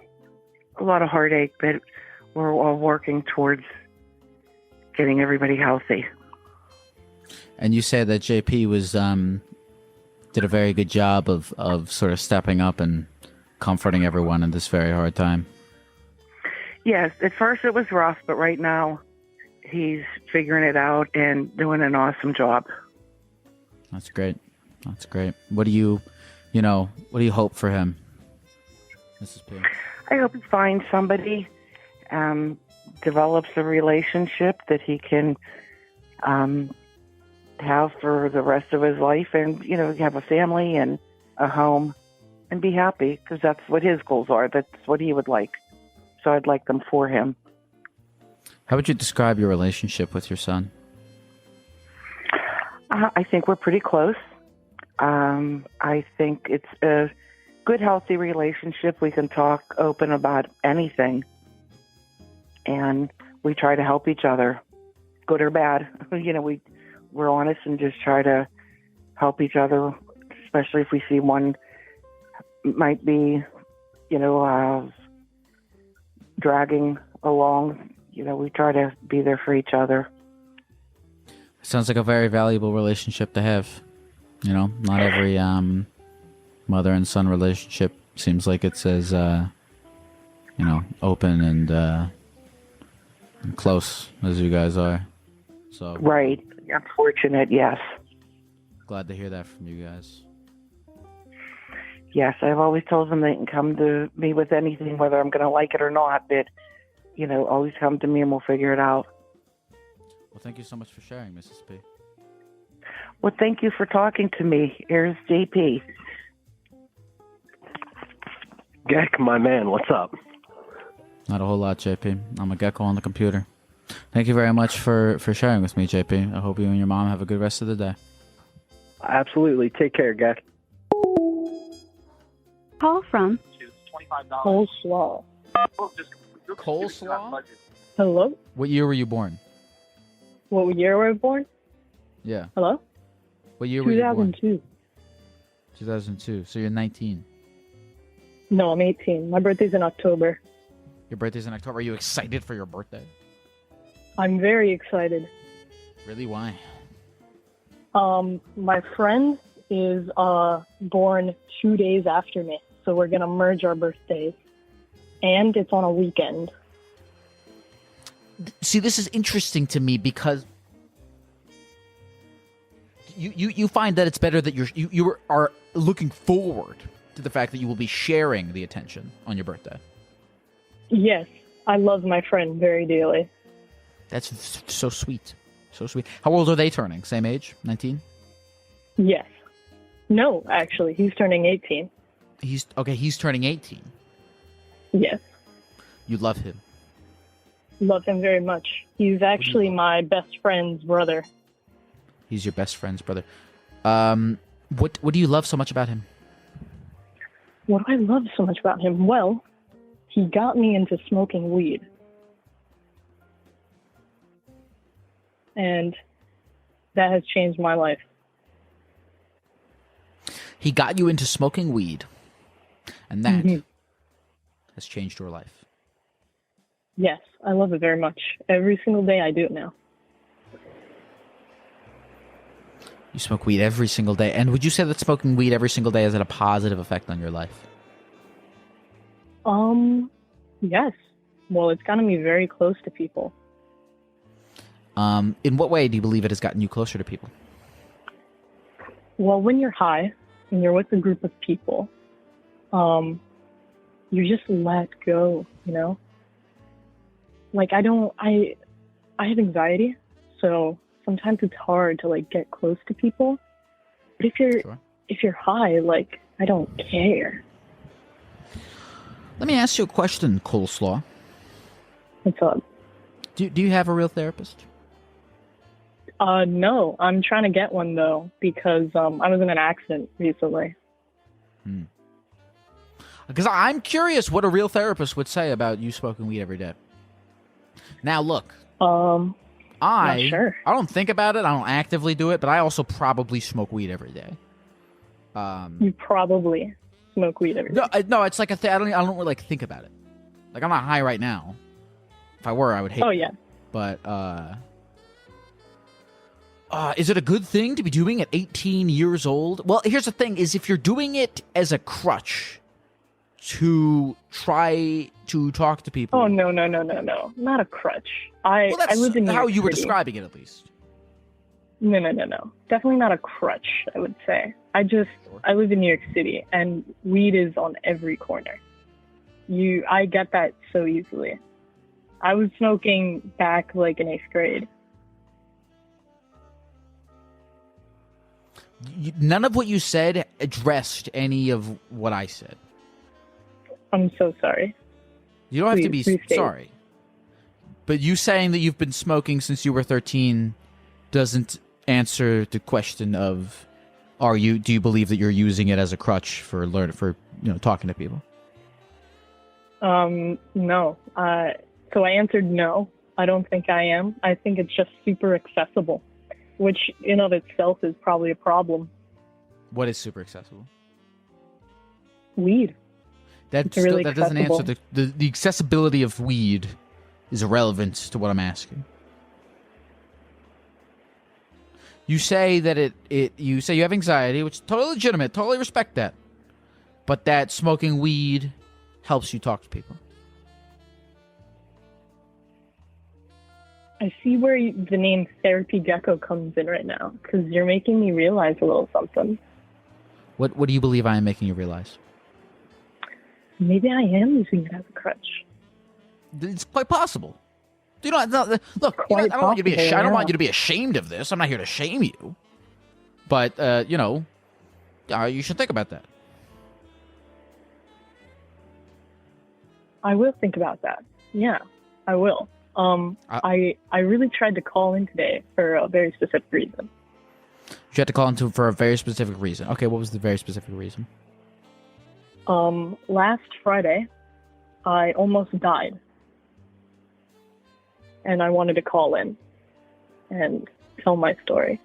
[SPEAKER 6] lot of heartache, but we're all working towards getting everybody healthy.
[SPEAKER 4] And you said that JP was did a very good job of sort of stepping up and comforting everyone in this very hard time.
[SPEAKER 6] Yes, at first it was rough, but right now he's figuring it out and doing an awesome job.
[SPEAKER 4] That's great. That's great. What do you hope for him, Mrs. P?
[SPEAKER 6] I hope he finds somebody, develops a relationship that he can have for the rest of his life, and have a family and a home and be happy, because that's what his goals are. That's what he would like. So I'd like them for him.
[SPEAKER 4] How would you describe your relationship with your son?
[SPEAKER 6] I think we're pretty close. I think it's a good, healthy relationship. We can talk open about anything, and we try to help each other, good or bad. We're honest and just try to help each other, especially if we see one might be, dragging along. We try to be there for each other.
[SPEAKER 4] Sounds like a very valuable relationship to have. Not every mother and son relationship seems like it's as open and close as you guys are. So
[SPEAKER 6] right, unfortunate, yes.
[SPEAKER 4] Glad to hear that from you guys.
[SPEAKER 6] Yes, I've always told them they can come to me with anything, whether I'm going to like it or not. But always come to me and we'll figure it out.
[SPEAKER 4] Well, thank you so much for sharing, Mrs. P.
[SPEAKER 6] Well, thank you for talking to me. Here's JP.
[SPEAKER 9] Geck, my man, what's up?
[SPEAKER 4] Not a whole lot, JP. I'm a gecko on the computer. Thank you very much for sharing with me, JP. I hope you and your mom have a good rest of the day.
[SPEAKER 9] Absolutely. Take care, Geck.
[SPEAKER 3] Call from
[SPEAKER 6] Coleslaw.
[SPEAKER 4] Coleslaw?
[SPEAKER 8] Hello?
[SPEAKER 4] What year were you born?
[SPEAKER 8] What year were I born?
[SPEAKER 4] Yeah.
[SPEAKER 8] Hello?
[SPEAKER 4] What year were you born?
[SPEAKER 8] 2002.
[SPEAKER 4] 2002. So you're 19.
[SPEAKER 8] No, I'm 18. My birthday's in October.
[SPEAKER 4] Your birthday's in October. Are you excited for your birthday?
[SPEAKER 8] I'm very excited.
[SPEAKER 4] Really? Why?
[SPEAKER 8] My friend is born 2 days after me, so we're gonna merge our birthdays, and it's on a weekend.
[SPEAKER 4] See, this is interesting to me because you find that it's better that you are looking forward to the fact that you will be sharing the attention on your birthday.
[SPEAKER 8] Yes, I love my friend very dearly.
[SPEAKER 4] That's so sweet. So sweet. How old are they turning? Same age? 19?
[SPEAKER 8] Yes. No, actually, he's turning 18.
[SPEAKER 4] He's turning 18.
[SPEAKER 8] Yes.
[SPEAKER 4] You love him.
[SPEAKER 8] Love him very much. He's actually my best friend's brother.
[SPEAKER 4] He's your best friend's brother. What do you love so much about him?
[SPEAKER 8] What do I love so much about him? Well, he got me into smoking weed. And that has changed my life.
[SPEAKER 4] He got you into smoking weed. And that has changed your life.
[SPEAKER 8] Yes, I love it very much. Every single day I do it now.
[SPEAKER 4] You smoke weed every single day. And would you say that smoking weed every single day has had a positive effect on your life?
[SPEAKER 8] Yes. Well, it's gotten me very close to people.
[SPEAKER 4] In what way do you believe it has gotten you closer to people?
[SPEAKER 8] Well, when you're high and you're with a group of people, you just let go, you know? Like, I have anxiety, so sometimes it's hard to, like, get close to people. But if you're high, like, I don't care.
[SPEAKER 4] Let me ask you a question, Coleslaw.
[SPEAKER 8] What's up?
[SPEAKER 4] Do you have a real therapist?
[SPEAKER 8] No, I'm trying to get one, though, because I was in an accident recently.
[SPEAKER 4] Because I'm curious what a real therapist would say about you smoking weed every day. Now, look.
[SPEAKER 8] Not sure.
[SPEAKER 4] I don't think about it. I don't actively do it, but I also probably smoke weed every day.
[SPEAKER 8] You probably smoke weed every day.
[SPEAKER 4] No, it's like I don't really like think about it. Like, I'm not high right now. If I were, I would hate it.
[SPEAKER 8] Oh, yeah.
[SPEAKER 4] But, is it a good thing to be doing at 18 years old? Well, here's the thing, is if you're doing it as a crutch to try to talk to people...
[SPEAKER 8] Oh, no. Not a crutch. I live in New
[SPEAKER 4] how
[SPEAKER 8] York
[SPEAKER 4] you were
[SPEAKER 8] City.
[SPEAKER 4] describing it, at least.
[SPEAKER 8] No. Definitely not a crutch, I would say. I live in New York City, and weed is on every corner. I get that so easily. I was smoking back, like, in 8th grade.
[SPEAKER 4] None of what you said addressed any of what I said.
[SPEAKER 8] I'm so sorry.
[SPEAKER 4] You don't have to be
[SPEAKER 8] restate.
[SPEAKER 4] sorry. But you saying that you've been smoking since you were 13 doesn't answer the question of do you believe that you're using it as a crutch for talking to people?
[SPEAKER 8] No. So I answered no. I don't think I am. I think it's just super accessible, which in of itself is probably a problem.
[SPEAKER 4] What is super accessible?
[SPEAKER 8] Weed.
[SPEAKER 4] That
[SPEAKER 8] really
[SPEAKER 4] doesn't answer
[SPEAKER 8] accessible.
[SPEAKER 4] the accessibility of weed is irrelevant to what I'm asking. You say that you say you have anxiety, which is totally legitimate, totally respect that. But that smoking weed helps you talk to people.
[SPEAKER 8] I see where the name Therapy Gecko comes in right now, because you're making me realize a little something.
[SPEAKER 4] What do you believe I am making you realize?
[SPEAKER 8] Maybe I am using it as a crutch.
[SPEAKER 4] It's quite possible. Look, I don't want you to be ashamed of this. I'm not here to shame you. But, you should think about that.
[SPEAKER 8] I will think about that. Yeah, I will. I really tried to call in today for a very specific reason.
[SPEAKER 4] You had to call in for a very specific reason. Okay, what was the very specific reason?
[SPEAKER 8] Last Friday, I almost died. And I wanted to call in and tell my story.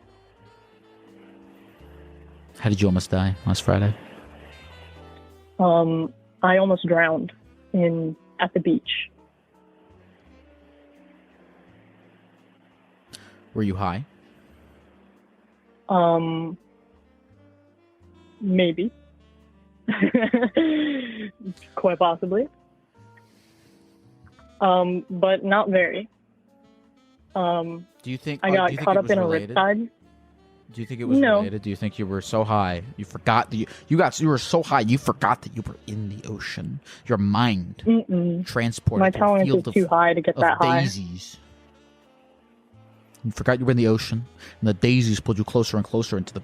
[SPEAKER 4] How did you almost die last Friday?
[SPEAKER 8] I almost drowned at the beach.
[SPEAKER 4] Were you high?
[SPEAKER 8] Maybe. Quite possibly. But not very.
[SPEAKER 4] Do you think
[SPEAKER 8] I
[SPEAKER 4] do
[SPEAKER 8] got
[SPEAKER 4] you think
[SPEAKER 8] caught
[SPEAKER 4] it
[SPEAKER 8] up
[SPEAKER 4] was
[SPEAKER 8] in a
[SPEAKER 4] related?
[SPEAKER 8] riptide.
[SPEAKER 4] Do you think it was
[SPEAKER 8] No.
[SPEAKER 4] related? Do you think you were so high you forgot that you were so high you forgot that you were in the ocean? Your mind transported
[SPEAKER 8] My
[SPEAKER 4] to a
[SPEAKER 8] tolerance
[SPEAKER 4] field
[SPEAKER 8] is too high to get
[SPEAKER 4] of
[SPEAKER 8] that high.
[SPEAKER 4] daisies. You forgot you were in the ocean, and the daisies pulled you closer and closer into the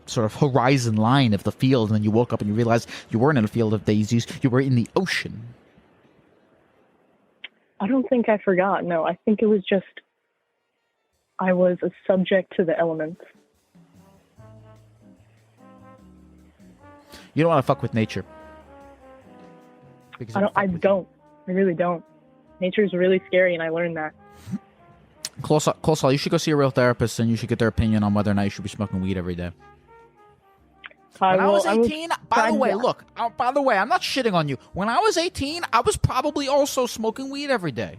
[SPEAKER 4] sort of horizon line of the field, and then you woke up and you realized you weren't in a field of daisies, you were in the ocean.
[SPEAKER 8] I don't think I forgot. No, I think it was just I was a subject to the elements.
[SPEAKER 4] You don't want to fuck with nature. Because
[SPEAKER 8] I really don't. Nature's really scary, and I learned that.
[SPEAKER 4] Coleslaw, you should go see a real therapist, and you should get their opinion on whether or not you should be smoking weed every day. When I was 18, by the way, look, by the way, I'm not shitting on you. When I was 18, I was probably also smoking weed every day.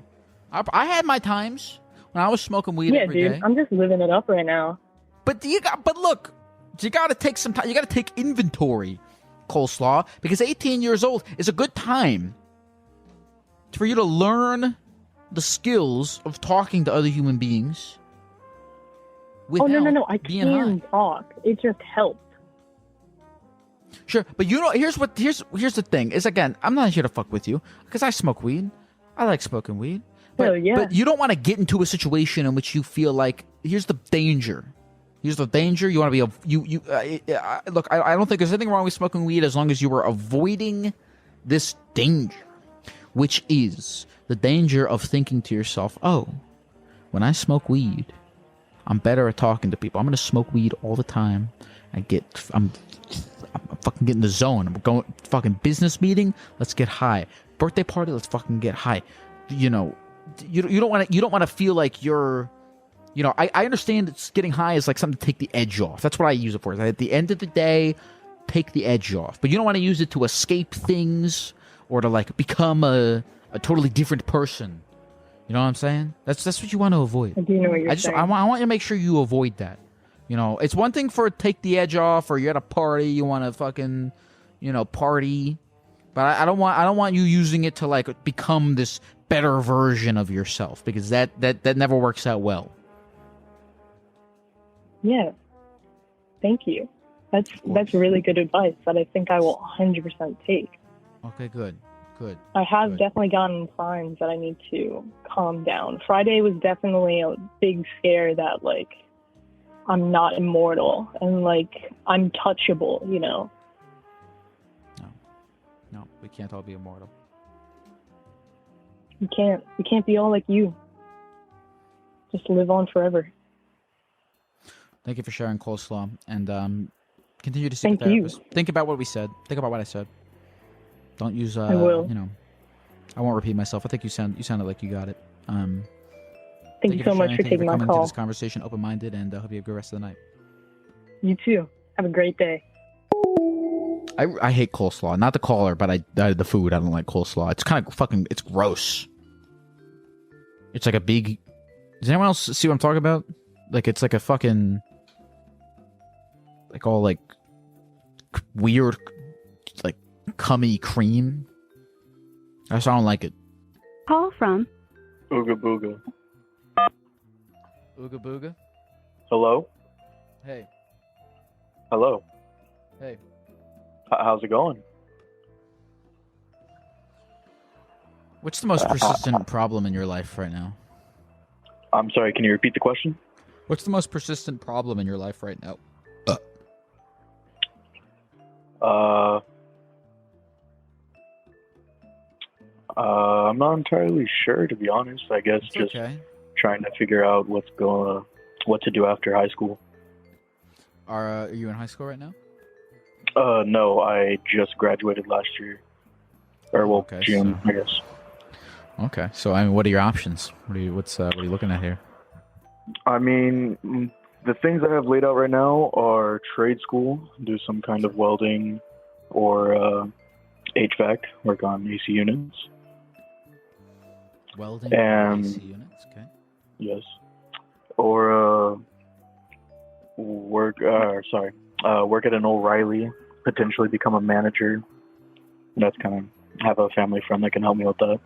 [SPEAKER 4] I had my times when I was smoking weed every day.
[SPEAKER 8] Yeah, dude, I'm just living it up right now.
[SPEAKER 4] But look, you got to take some time. You got to take inventory, Coleslaw, because 18 years old is a good time for you to learn the skills of talking to other human beings.
[SPEAKER 8] Oh no! I
[SPEAKER 4] being
[SPEAKER 8] can
[SPEAKER 4] high.
[SPEAKER 8] talk. It just helps.
[SPEAKER 4] Sure, but here's the thing is, again, I'm not here to fuck with you because I smoke weed. I like smoking weed. But,
[SPEAKER 8] Hell yeah.
[SPEAKER 4] but you don't want to get into a situation in which you feel like here's the danger. Here's the danger. You want to be look. I don't think there's anything wrong with smoking weed as long as you were avoiding this danger, which is the danger of thinking to yourself, "Oh, when I smoke weed, I'm better at talking to people. I'm gonna smoke weed all the time. I'm fucking getting the zone. I'm going fucking business meeting. Let's get high. Birthday party. Let's fucking get high. You know, you don't want to feel like you're, you know. I understand it's getting high is like something to take the edge off. That's what I use it for. At the end of the day, take the edge off. But you don't want to use it to escape things or to like become a totally different person. You know what I'm saying? That's what you want to avoid.
[SPEAKER 8] I do know what you're saying.
[SPEAKER 4] I want you to make sure you avoid that. You know, it's one thing for take the edge off, or you're at a party, you want to fucking, you know, party, but I don't want you using it to like become this better version of yourself, because that never works out well.
[SPEAKER 8] Yeah. Thank you. That's really good advice that I think I will 100% take.
[SPEAKER 4] Okay, good.
[SPEAKER 8] I have definitely gotten signs that I need to calm down. Friday was definitely a big scare that like I'm not immortal and like I'm touchable, you know.
[SPEAKER 4] No, we can't all be immortal.
[SPEAKER 8] We can't be all like you. Just live on forever.
[SPEAKER 4] Thank you for sharing, Coleslaw, and continue to seek
[SPEAKER 8] Thank
[SPEAKER 4] a therapist.
[SPEAKER 8] you.
[SPEAKER 4] Think about what we said. Think about what I said. Don't use.
[SPEAKER 8] I will.
[SPEAKER 4] You know, I won't repeat myself. I think you sounded like you got it.
[SPEAKER 8] Thank you so much for taking my
[SPEAKER 4] coming
[SPEAKER 8] call.
[SPEAKER 4] to this conversation open-minded, and hope you have a good rest of the night.
[SPEAKER 8] You too. Have a great day.
[SPEAKER 4] I hate coleslaw. Not the caller, but the food. I don't like coleslaw. It's kind of fucking. It's gross. It's like a big. Does anyone else see what I'm talking about? Like it's like a fucking. Like all like weird, like cummy cream. I just don't like it.
[SPEAKER 10] Call from
[SPEAKER 9] Ooga booga.
[SPEAKER 4] Ooga booga.
[SPEAKER 9] Hello?
[SPEAKER 4] Hey.
[SPEAKER 9] Hello.
[SPEAKER 4] Hey.
[SPEAKER 9] How's it going?
[SPEAKER 4] What's the most persistent problem in your life right now?
[SPEAKER 9] I'm sorry, can you repeat the question?
[SPEAKER 4] What's the most persistent problem in your life right now?
[SPEAKER 9] I'm not entirely sure, to be honest. I guess
[SPEAKER 4] It's
[SPEAKER 9] just
[SPEAKER 4] okay.
[SPEAKER 9] trying to figure out what to do after high school.
[SPEAKER 4] Are you in high school right now?
[SPEAKER 9] No, I just graduated last year. Or well,
[SPEAKER 4] Okay,
[SPEAKER 9] June,
[SPEAKER 4] so-
[SPEAKER 9] I guess.
[SPEAKER 4] Okay, so I mean, what are your options? What are you looking at here?
[SPEAKER 9] I mean, the things I have laid out right now are trade school, do some kind of welding, or HVAC, work on AC units.
[SPEAKER 4] Welding
[SPEAKER 9] And
[SPEAKER 4] AC units, okay.
[SPEAKER 9] yes, or
[SPEAKER 5] work at an O'Reilly, potentially become a manager. That's kind of have a family friend that can help me with that.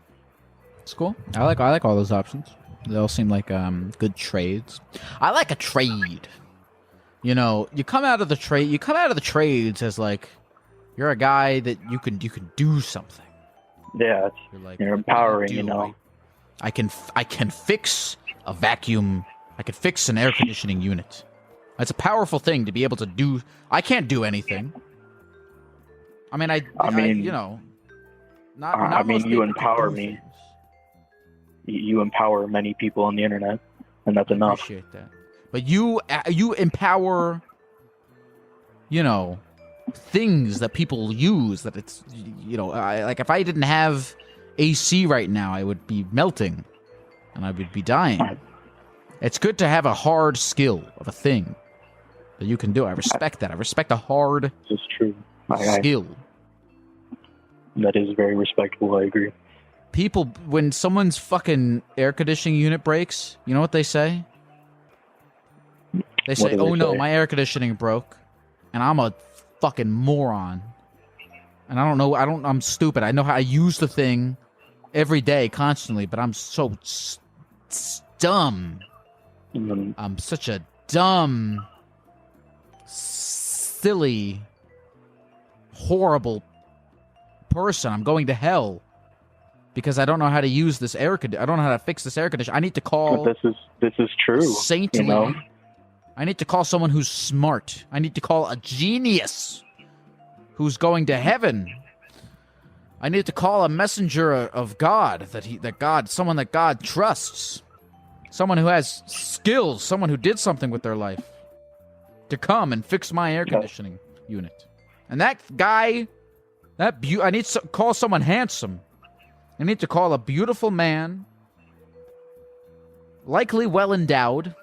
[SPEAKER 4] It's cool. I like all those options. They all seem like good trades. I like a trade. You know, you come out of the trades as like you're a guy that you can do something.
[SPEAKER 5] Yeah, you're empowering. You know,
[SPEAKER 4] I can fix a vacuum. I can fix an air conditioning unit. That's a powerful thing to be able to do. I can't do anything. I mean, you know, not most
[SPEAKER 5] you
[SPEAKER 4] people
[SPEAKER 5] empower
[SPEAKER 4] can do
[SPEAKER 5] me.
[SPEAKER 4] things.
[SPEAKER 5] You empower many people on the internet, and that's enough.
[SPEAKER 4] I appreciate that. But you empower, you know, things that people use. That it's, you know, like if I didn't have AC right now, I would be melting, and I would be dying. It's good to have a hard skill of a thing that you can do. I respect that. I respect a hard
[SPEAKER 5] It's true.
[SPEAKER 4] skill.
[SPEAKER 5] That is very respectable. I agree.
[SPEAKER 4] People, when someone's fucking air conditioning unit breaks, you know what they say? They say,
[SPEAKER 5] do they
[SPEAKER 4] "Oh no,
[SPEAKER 5] say?
[SPEAKER 4] my air conditioning broke," and I'm a fucking moron. And I don't know. I'm stupid. I know how I use the thing every day, constantly, but I'm so dumb.
[SPEAKER 5] Mm,
[SPEAKER 4] I'm such a dumb, silly, horrible person. I'm going to hell because I don't know how to use this air conditioner. I don't know how to fix this air conditioner. I need to call.
[SPEAKER 5] But this is true.
[SPEAKER 4] Saintly.
[SPEAKER 5] You know?
[SPEAKER 4] I need to call someone who's smart. I need to call a genius who's going to heaven. I need to call a messenger of God someone that God trusts. Someone who has skills, someone who did something with their life to come and fix my air conditioning unit. And that guy, I need to call someone handsome. I need to call a beautiful man, likely well endowed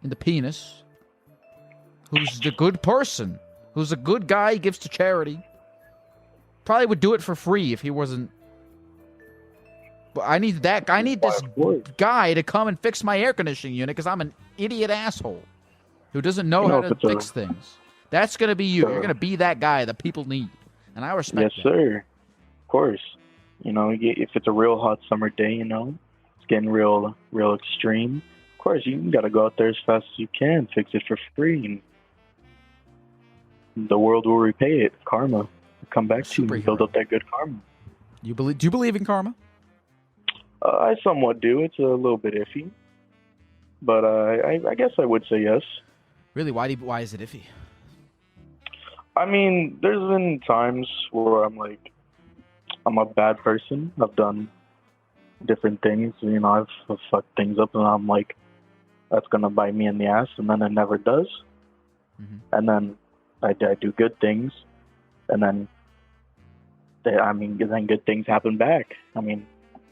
[SPEAKER 4] in the penis, who's the good person, who's a good guy, gives to charity. Probably would do it for free if he wasn't. But I need this guy to come and fix my air conditioning unit because I'm an idiot asshole who doesn't know how to fix things. That's gonna be you. You're gonna be that guy that people need, and I respect that.
[SPEAKER 5] Yes, sir. Of course. You know, if it's a real hot summer day, you know, it's getting real extreme. Of course, you gotta go out there as fast as you can, fix it for free, and the world will repay it. Karma will come back to you and build up that good karma.
[SPEAKER 4] Do you believe in karma?
[SPEAKER 5] I somewhat do. It's a little bit iffy, but I guess I would say yes.
[SPEAKER 4] Really? Why is it iffy?
[SPEAKER 5] I mean, there's been times where I'm like, I'm a bad person. I've done different things. You know, I've fucked things up, and I'm like, that's gonna bite me in the ass, and then it never does.
[SPEAKER 4] Mm-hmm.
[SPEAKER 5] And then I do good things, and then good things happen back. I mean,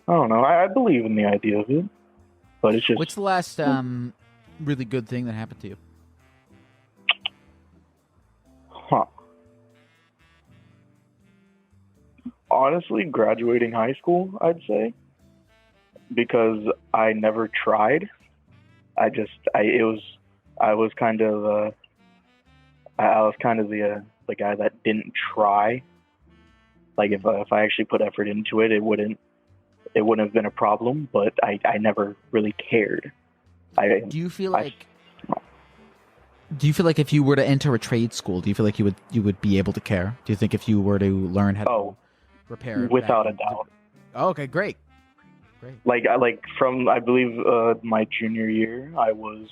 [SPEAKER 5] I don't know. I believe in the idea of it, but it's just.
[SPEAKER 4] What's the last really good thing that happened to you?
[SPEAKER 5] Huh. Honestly, graduating high school, I'd say, because I never tried. I was kind of the guy that didn't try. Like if I actually put effort into it, it wouldn't have been a problem. But I never really cared.
[SPEAKER 4] Do you feel like if you were to enter a trade school, do you feel like you would be able to care? Do you think if you were to learn how to repair?
[SPEAKER 5] Without a doubt.
[SPEAKER 4] Oh, okay, great.
[SPEAKER 5] Like from I believe my junior year, I was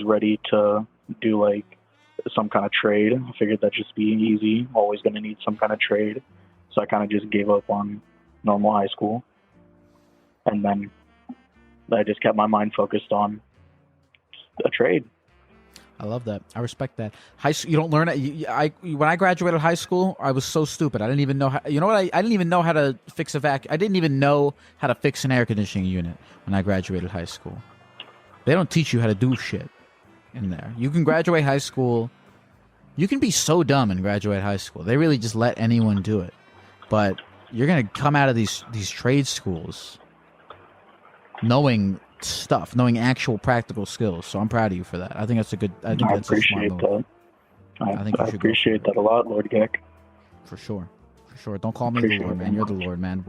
[SPEAKER 5] ready to do like some kind of trade. I figured that'd just be easy. Always gonna need some kind of trade, so I kind of just gave up on normal high school, and then I just kept my mind focused on a trade.
[SPEAKER 4] I love that. I respect that. High school, you don't learn it. When I graduated high school, I was so stupid. I didn't even know how. You know what? I didn't even know how to fix a vacuum. I didn't even know how to fix an air conditioning unit when I graduated high school. They don't teach you how to do shit in there. You can graduate high school. You can be so dumb and graduate high school. They really just let anyone do it. But you're gonna come out of these trade schools knowing stuff, knowing actual practical skills. So I'm proud of you for that. I think that's a good. I think
[SPEAKER 10] I
[SPEAKER 4] that's a smart
[SPEAKER 10] appreciate
[SPEAKER 4] move.
[SPEAKER 10] that.
[SPEAKER 4] I think you
[SPEAKER 10] I
[SPEAKER 4] should go
[SPEAKER 10] appreciate
[SPEAKER 4] for it.
[SPEAKER 10] that a lot, Lord Geck.
[SPEAKER 4] For sure. Don't call me the
[SPEAKER 10] Appreciate
[SPEAKER 4] Lord,
[SPEAKER 10] it,
[SPEAKER 4] man. You're the
[SPEAKER 10] man.
[SPEAKER 4] Lord, man.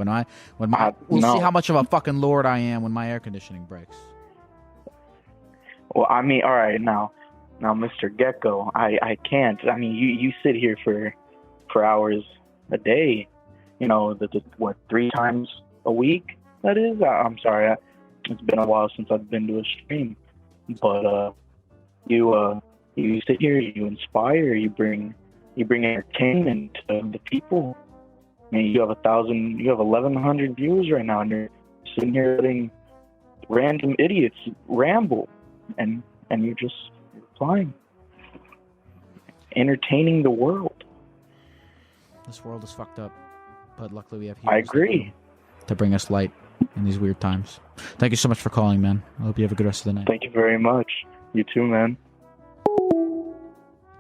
[SPEAKER 4] We'll
[SPEAKER 10] no.
[SPEAKER 4] see how much of a fucking Lord I am when my air conditioning breaks.
[SPEAKER 10] Well, I mean, all right, now, Mr. Gecko, I can't. I mean, you sit here for hours a day. You know, what, 3 times a week? That is. I'm sorry. It's been a while since I've been to a stream, but you sit here, you inspire, you bring entertainment to the people. I mean, you have 1,100 viewers right now, and you're sitting here letting random idiots ramble, and you're just flying, entertaining the world.
[SPEAKER 4] This world is fucked up, but luckily we have
[SPEAKER 10] I
[SPEAKER 4] heroes
[SPEAKER 10] agree.
[SPEAKER 4] to bring us light in these weird times. Thank you so much for calling, man. I hope you have a good rest of the night.
[SPEAKER 10] Thank you very much. You too, man.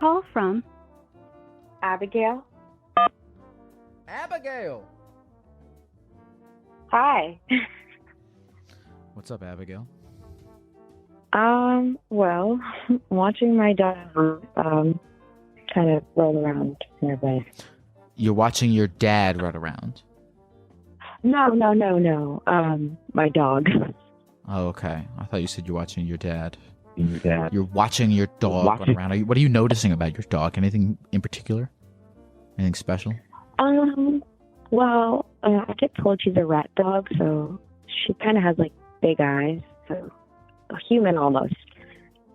[SPEAKER 11] Call from Abigail.
[SPEAKER 1] Abigail.
[SPEAKER 11] Hi.
[SPEAKER 4] What's up, Abigail?
[SPEAKER 11] Well, watching my dog kind of roll around in her bed.
[SPEAKER 4] You're watching your dad run around.
[SPEAKER 11] No. My dog.
[SPEAKER 4] Oh, okay. I thought you said you're watching your dad.
[SPEAKER 5] Yeah.
[SPEAKER 4] You're watching your dog run around. What are you noticing about your dog? Anything in particular? Anything special?
[SPEAKER 11] Well, I get told she's a rat dog, so she kind of has like big eyes, so a human almost.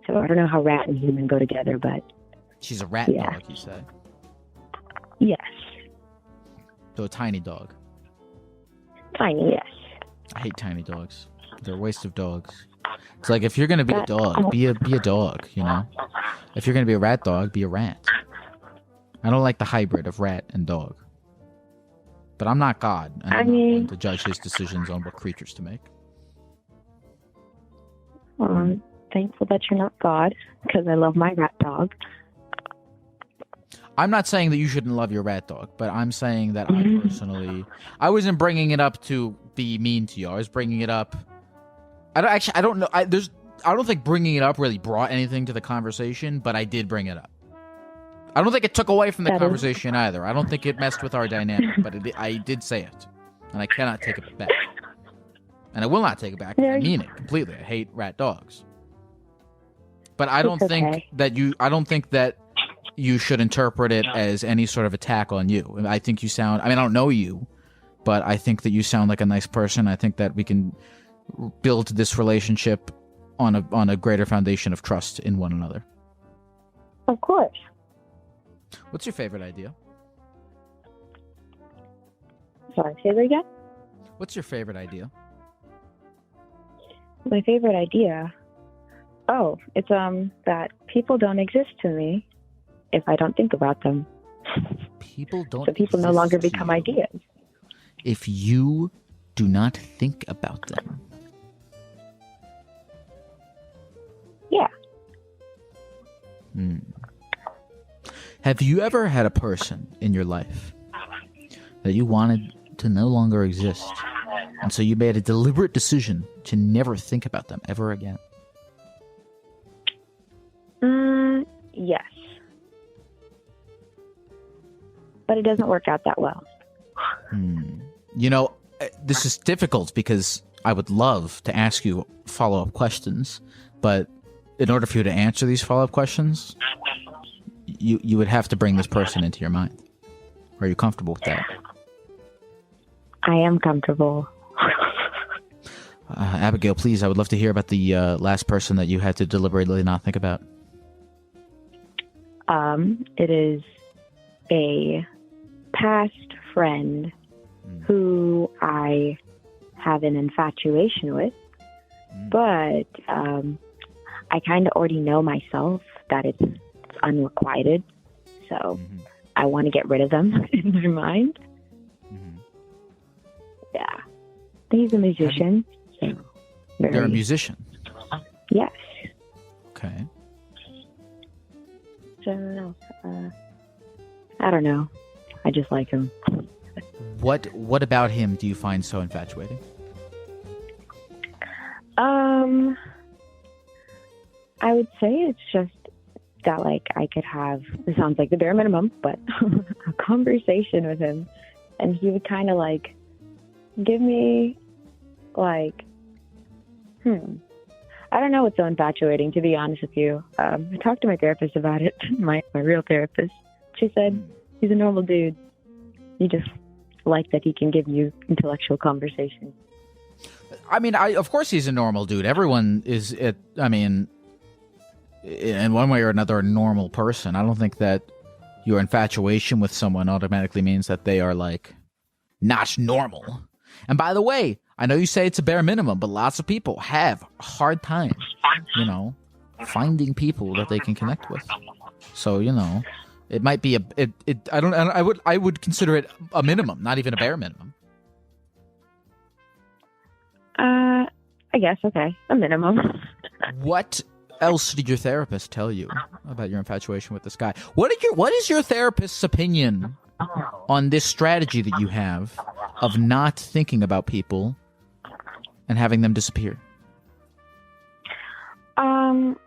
[SPEAKER 11] So I don't know how rat and human go together, but
[SPEAKER 4] She's a rat
[SPEAKER 11] Yeah.
[SPEAKER 4] dog, you say.
[SPEAKER 11] yes,
[SPEAKER 4] So a tiny dog.
[SPEAKER 11] tiny, yes.
[SPEAKER 4] I hate tiny dogs. They're a waste of dogs. It's like if you're gonna be a dog, be a dog, you know? If you're gonna be a rat dog, be a rat. I don't like the hybrid of rat and dog. But I'm not God, and I'm not one to judge his decisions on what creatures to make.
[SPEAKER 11] Well, I'm thankful that you're not God, because I love my rat dog.
[SPEAKER 4] I'm not saying that you shouldn't love your rat dog, but I'm saying that I personally, I wasn't bringing it up to be mean to you. I was bringing it up. I don't know. I don't think bringing it up really brought anything to the conversation, but I did bring it up. I don't think it took away from the conversation either. I don't think it messed with our dynamic, but I did say it, and I cannot take it back. And I will not take it back. I mean it completely. I hate rat dogs. But I don't think that you should interpret it as any sort of attack on you. I think you sound, I don't know you, but I think that you sound like a nice person. I think that we can build this relationship on a greater foundation of trust in one another.
[SPEAKER 11] Of course.
[SPEAKER 4] What's your favorite idea?
[SPEAKER 11] Sorry, say that again?
[SPEAKER 4] What's your favorite idea?
[SPEAKER 11] My favorite idea? Oh, it's that people don't exist to me if I don't think about them.
[SPEAKER 4] People don't
[SPEAKER 11] So people no
[SPEAKER 4] exist
[SPEAKER 11] longer
[SPEAKER 4] to
[SPEAKER 11] become
[SPEAKER 4] you
[SPEAKER 11] ideas.
[SPEAKER 4] if you do not think about them.
[SPEAKER 11] Yeah.
[SPEAKER 4] Have you ever had a person in your life that you wanted to no longer exist, and so you made a deliberate decision to never think about them ever again?
[SPEAKER 11] Yes. But it doesn't work out that well.
[SPEAKER 4] You know, this is difficult because I would love to ask you follow-up questions, but in order for you to answer these follow-up questions, you would have to bring this person into your mind. Are you comfortable with that?
[SPEAKER 11] I am comfortable.
[SPEAKER 4] Abigail, please, I would love to hear about the last person that you had to deliberately not think about.
[SPEAKER 11] It is a past friend who I have an infatuation with, but I kind of already know myself that it's unrequited, so I want to get rid of them in my mind. Yeah. He's a musician.
[SPEAKER 4] They're a musician?
[SPEAKER 11] Yes.
[SPEAKER 4] Okay.
[SPEAKER 11] So, I don't know. I just like him.
[SPEAKER 4] What about him do you find so infatuating?
[SPEAKER 11] I would say it's just that, like, I could have, it sounds like the bare minimum, but a conversation with him, and he would kind of, like, give me, like, I don't know what's so infatuating, to be honest with you. I talked to my therapist about it, my real therapist. She said, he's a normal dude. You just like that he can give you intellectual conversation.
[SPEAKER 4] I mean, of course he's a normal dude. Everyone is, I mean, in one way or another, a normal person. I don't think that your infatuation with someone automatically means that they are, like, not normal. And by the way, I know you say it's a bare minimum, but lots of people have a hard time, you know, finding people that they can connect with. So, you know, it might be I would consider it a minimum, not even a bare minimum.
[SPEAKER 11] I guess, okay, a minimum.
[SPEAKER 4] What else did your therapist tell you about your infatuation with this guy? What is your therapist's opinion on this strategy that you have of not thinking about people and having them disappear?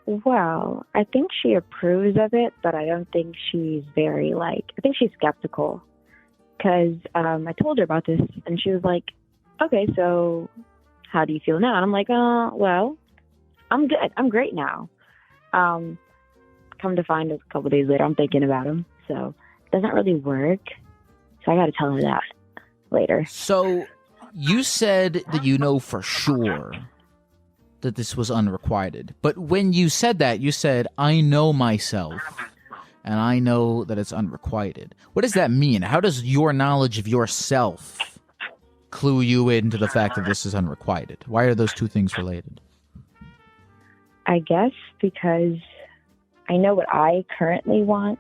[SPEAKER 11] Well, I think she approves of it, but I don't think she's very, like, I think she's skeptical. Because I told her about this, and she was like, okay, so how do you feel now? And I'm like, well, I'm good. I'm great now. Come to find a couple days later, I'm thinking about him. So it doesn't really work. So I got to tell her that later.
[SPEAKER 4] So you said that you know for sure that this was unrequited. But when you said that, you said, I know myself, and I know that it's unrequited. What does that mean? How does your knowledge of yourself clue you into the fact that this is unrequited? Why are those two things related?
[SPEAKER 11] I guess because I know what I currently want,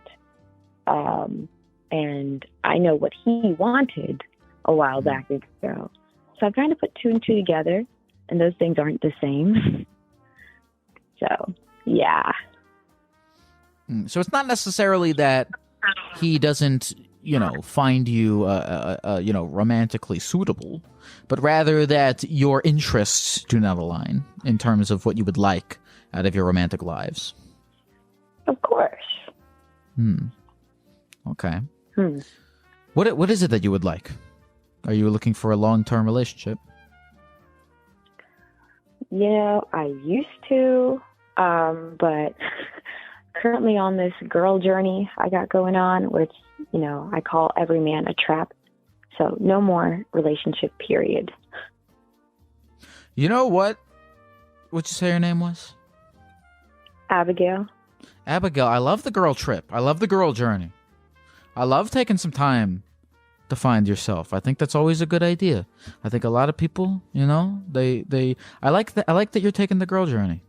[SPEAKER 11] and I know what he wanted a while back ago. So I've kind of put two and two together, and those things aren't the same. So, yeah.
[SPEAKER 4] So it's not necessarily that he doesn't, you know, find you, you know, romantically suitable, but rather that your interests do not align in terms of what you would like out of your romantic lives.
[SPEAKER 11] Of course.
[SPEAKER 4] Okay. What is it that you would like? Are you looking for a long-term relationship?
[SPEAKER 11] You know, I used to, but currently on this girl journey I got going on, which, you know, I call every man a trap. So no more relationship, period.
[SPEAKER 4] You know what? What'd you say your name was?
[SPEAKER 11] Abigail.
[SPEAKER 4] Abigail, I love the girl trip. I love the girl journey. I love taking some time to find yourself. I think that's always a good idea. I think a lot of people, you know, I like that you're taking the girl journey.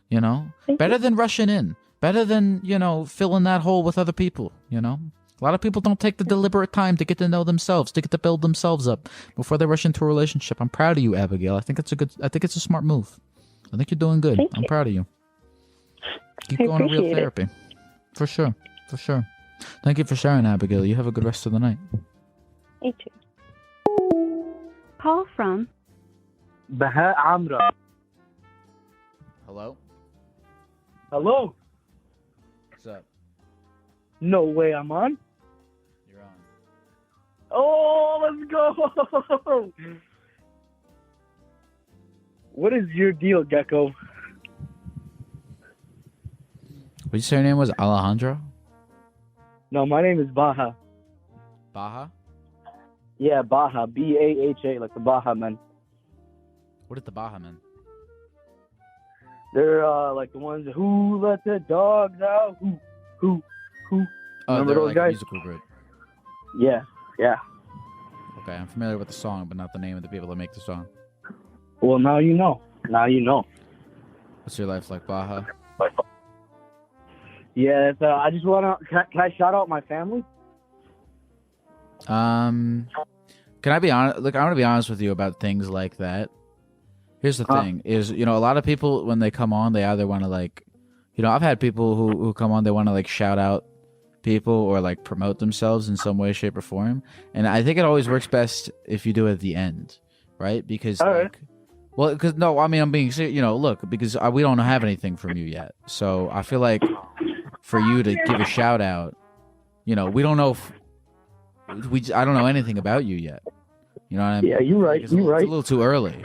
[SPEAKER 4] You know? Better than rushing in. Better than, you know, filling that hole with other people, you know? A lot of people don't take the deliberate time to get to know themselves, to get to build themselves up before they rush into a relationship. I'm proud of you, Abigail. I think it's a smart move. I think you're doing good. I'm proud of you. Keep going to real therapy. For sure. For sure. Thank you for sharing, Abigail. You have a good rest of the night.
[SPEAKER 11] You too.
[SPEAKER 12] Call from
[SPEAKER 13] Baha Amra.
[SPEAKER 4] Hello?
[SPEAKER 13] Hello?
[SPEAKER 4] What's up?
[SPEAKER 13] No way I'm on.
[SPEAKER 4] You're on.
[SPEAKER 13] Oh, let's go! What is your deal, Gecko?
[SPEAKER 4] What did you say your name was? Alejandro?
[SPEAKER 13] No, my name is Baha.
[SPEAKER 4] Baha?
[SPEAKER 13] Yeah, Baha. Baha, like the Baha men.
[SPEAKER 4] What did the Baha men?
[SPEAKER 13] They're like the ones who let the dogs out. Who?
[SPEAKER 4] Oh,
[SPEAKER 13] Remember
[SPEAKER 4] they're
[SPEAKER 13] those
[SPEAKER 4] like
[SPEAKER 13] guys?
[SPEAKER 4] a musical group.
[SPEAKER 13] Yeah.
[SPEAKER 4] Okay, I'm familiar with the song, but not the name of the people that make the song.
[SPEAKER 13] Well, now you know.
[SPEAKER 4] What's your life like, Baha?
[SPEAKER 13] Yeah, I just want to... Can I shout out my family?
[SPEAKER 4] Can I be honest? Look, I want to be honest with you about things like that. Here's the thing: is, you know, a lot of people when they come on, they either want to, like, you know, I've had people who come on, they want to, like, shout out people or, like, promote themselves in some way, shape, or form, and I think it always works best if you do it at the end, right? Because Well, because no, I mean I'm being serious. Look, because we don't have anything from you yet, so I feel like for you to give a shout out, we don't know if I don't know anything about you yet. You know what I mean?
[SPEAKER 13] Yeah, you're right.
[SPEAKER 4] It's
[SPEAKER 13] You're right.
[SPEAKER 4] a little too early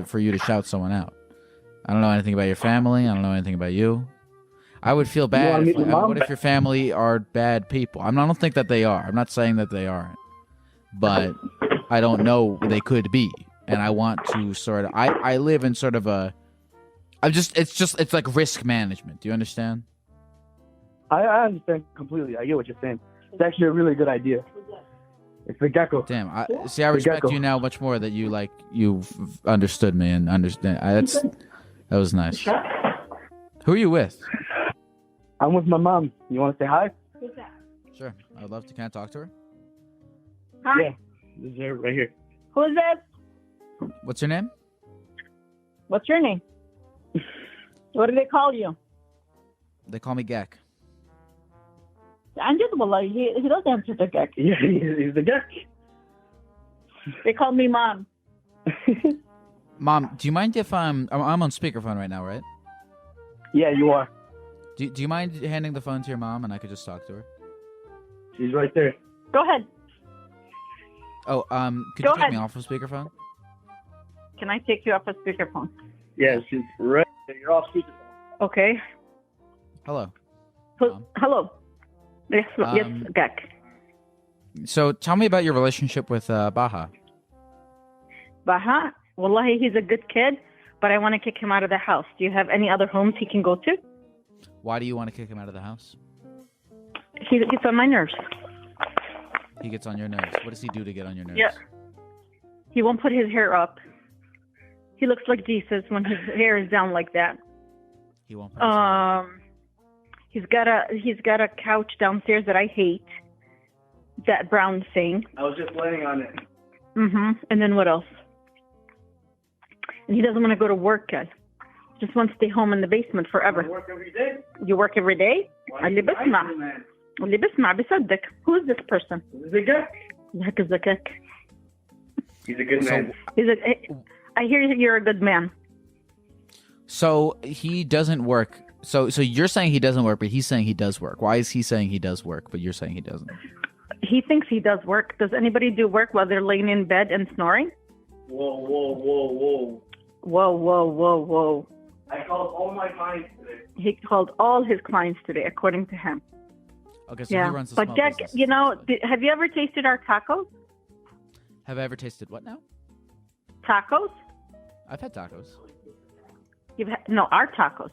[SPEAKER 4] for you to shout someone out. I don't know anything about your family. I don't know anything about you. I would feel bad. What if your family are bad people? I don't think that they are. I'm not saying that they aren't, but I don't know. They could be, and I want to sort of. I live in sort of a. It's like risk management. Do you understand?
[SPEAKER 13] I understand completely. I get what you're saying. It's actually a really good idea. It's the Gecko.
[SPEAKER 4] Damn, I respect you now much more that you've understood me and understand. That was nice. Who are you with?
[SPEAKER 13] I'm with my mom. You want to say hi?
[SPEAKER 4] Sure, I'd love to. Can I talk to her?
[SPEAKER 8] Hi.
[SPEAKER 13] Yeah, this is her right here.
[SPEAKER 8] Who's this?
[SPEAKER 4] What's your name?
[SPEAKER 8] What's your name? What do they call you?
[SPEAKER 4] They call me Gek.
[SPEAKER 8] I'm just he doesn't answer the Gek.
[SPEAKER 13] Yeah, he's the Gek.
[SPEAKER 8] They call me Mom.
[SPEAKER 4] Mom, do you mind if I'm on speakerphone right now, right?
[SPEAKER 13] Yeah, you are.
[SPEAKER 4] Do you mind handing the phone to your mom and I could just talk to her?
[SPEAKER 13] She's right there.
[SPEAKER 8] Go ahead.
[SPEAKER 4] Oh, could you take me off of speakerphone?
[SPEAKER 8] Can I take you off of speakerphone?
[SPEAKER 13] Yeah, she's right there. You're off speakerphone.
[SPEAKER 8] Okay.
[SPEAKER 4] Hello.
[SPEAKER 8] Hello. Yes, yes, Gek.
[SPEAKER 4] So tell me about your relationship with Baha.
[SPEAKER 8] Baha? Wallahi, he's a good kid, but I want to kick him out of the house. Do you have any other homes he can go to?
[SPEAKER 4] Why do you want to kick him out of the house?
[SPEAKER 8] He gets on my nerves.
[SPEAKER 4] He gets on your nerves. What does he do to get on your nerves?
[SPEAKER 8] Yeah. He won't put his hair up. He looks like Jesus when his hair is down like that.
[SPEAKER 4] He won't put his hair up.
[SPEAKER 8] He's got a couch downstairs that I hate. That brown thing.
[SPEAKER 13] I was just laying on it.
[SPEAKER 8] And then what else? And he doesn't want to go to work, guys. Just wants to stay home in the basement forever.
[SPEAKER 13] I work every day.
[SPEAKER 8] You work every day? اللي بسمع بصدق. Who is this person?
[SPEAKER 13] This is the Gek.
[SPEAKER 8] Heck is the Gek.
[SPEAKER 13] He's a good man.
[SPEAKER 8] I hear you're a good man.
[SPEAKER 4] So he doesn't work. So you're saying he doesn't work, but he's saying he does work. Why is he saying he does work, but you're saying he doesn't?
[SPEAKER 8] He thinks he does work. Does anybody do work while they're laying in bed and snoring?
[SPEAKER 13] Whoa, whoa, whoa, whoa.
[SPEAKER 8] Whoa, whoa, whoa, whoa.
[SPEAKER 13] I called all my clients today.
[SPEAKER 8] He called all his clients today, according to him.
[SPEAKER 4] Okay, so he runs a
[SPEAKER 8] but
[SPEAKER 4] small
[SPEAKER 8] Jack,
[SPEAKER 4] business.
[SPEAKER 8] have you ever tasted our tacos?
[SPEAKER 4] Have I ever tasted what now?
[SPEAKER 8] Tacos?
[SPEAKER 4] I've had tacos.
[SPEAKER 8] No, our tacos.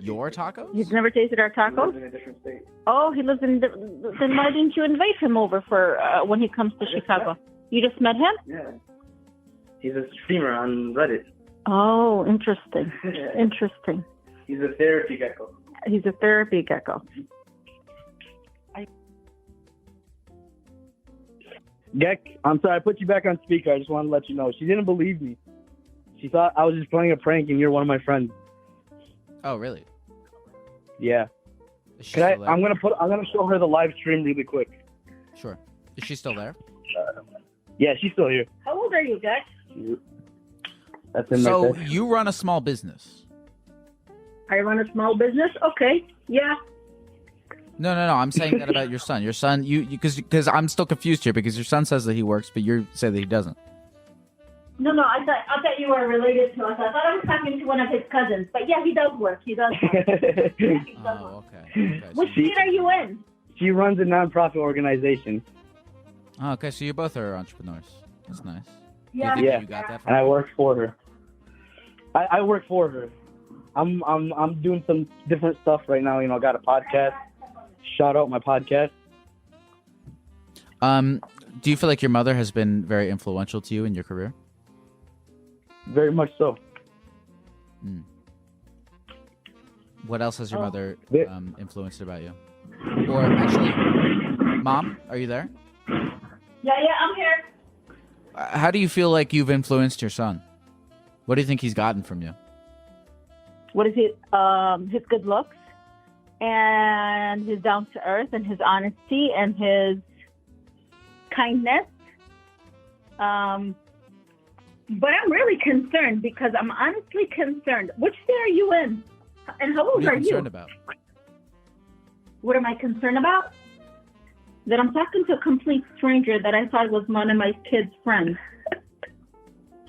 [SPEAKER 4] Your tacos?
[SPEAKER 8] You've never tasted our tacos?
[SPEAKER 13] He lives in a different state.
[SPEAKER 8] Oh, he lives in then why didn't you invite him over for when he comes to Chicago? You just met him?
[SPEAKER 13] Yeah. He's a streamer on Reddit.
[SPEAKER 8] Oh, interesting. Interesting.
[SPEAKER 13] He's a therapy gecko.
[SPEAKER 8] He's a therapy gecko.
[SPEAKER 13] Gek, I'm sorry, I put you back on speaker. I just wanted to let you know. She didn't believe me. She thought I was just playing a prank and you're one of my friends.
[SPEAKER 4] Oh, really?
[SPEAKER 13] Yeah.
[SPEAKER 4] Is she still there?
[SPEAKER 13] I'm gonna show her the live stream really quick.
[SPEAKER 4] Sure. Is she still there?
[SPEAKER 13] Yeah, she's still here.
[SPEAKER 8] How old are you, Gek?
[SPEAKER 13] That's him
[SPEAKER 4] So
[SPEAKER 13] right there.
[SPEAKER 4] you run a small business.
[SPEAKER 8] I run a small business? Okay. Yeah.
[SPEAKER 4] No. I'm saying that about your son. Your son, because I'm still confused here because your son says that he works, but you say that he doesn't.
[SPEAKER 8] No, I thought you were related to us. I thought I was talking to one of his cousins. But yeah, he does work. He does work.
[SPEAKER 4] Oh, okay.
[SPEAKER 8] What state are you in?
[SPEAKER 13] She runs a nonprofit organization.
[SPEAKER 4] Oh, okay. So you both are entrepreneurs. That's nice.
[SPEAKER 8] Yeah.
[SPEAKER 4] You got that from
[SPEAKER 13] And I
[SPEAKER 4] her?
[SPEAKER 13] work for her. I work for her. I'm doing some different stuff right now. You know, I got a podcast. Shout out my podcast.
[SPEAKER 4] Do you feel like your mother has been very influential to you in your career?
[SPEAKER 13] Very much so.
[SPEAKER 4] What else has your mother influenced about you? Or actually, Mom, are you there?
[SPEAKER 8] Yeah, I'm here.
[SPEAKER 4] How do you feel like you've influenced your son? What do you think he's gotten from you?
[SPEAKER 8] What is it? His good looks and his down to earth and his honesty and his kindness.
[SPEAKER 12] But I'm really concerned because I'm honestly concerned. Which state are you in? And how
[SPEAKER 4] What
[SPEAKER 12] old
[SPEAKER 4] are
[SPEAKER 12] are
[SPEAKER 4] you
[SPEAKER 12] you?
[SPEAKER 4] concerned about?
[SPEAKER 12] What am I concerned about? That I'm talking to a complete stranger that I thought was one of my kids' friends.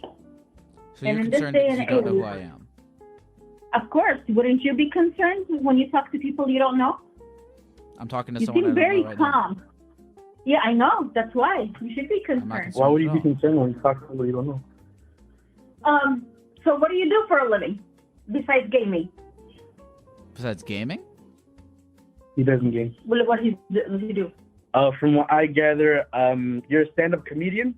[SPEAKER 4] So you're
[SPEAKER 12] And in this
[SPEAKER 4] concerned
[SPEAKER 12] day
[SPEAKER 4] because you
[SPEAKER 12] and
[SPEAKER 4] don't know who
[SPEAKER 12] age-
[SPEAKER 4] I am.
[SPEAKER 12] Of course, wouldn't you be concerned when you talk to people you don't know?
[SPEAKER 4] I'm talking to
[SPEAKER 12] You
[SPEAKER 4] someone I
[SPEAKER 12] seem
[SPEAKER 4] don't
[SPEAKER 12] very
[SPEAKER 4] know right now.
[SPEAKER 12] calm. Yeah, I know. That's why you should be concerned.
[SPEAKER 13] Why would you be concerned when you talk to somebody you don't know?
[SPEAKER 12] So what do you do for a living besides gaming?
[SPEAKER 4] Besides gaming?
[SPEAKER 13] He doesn't game.
[SPEAKER 12] What does he do?
[SPEAKER 13] From what I gather, you're a stand-up comedian.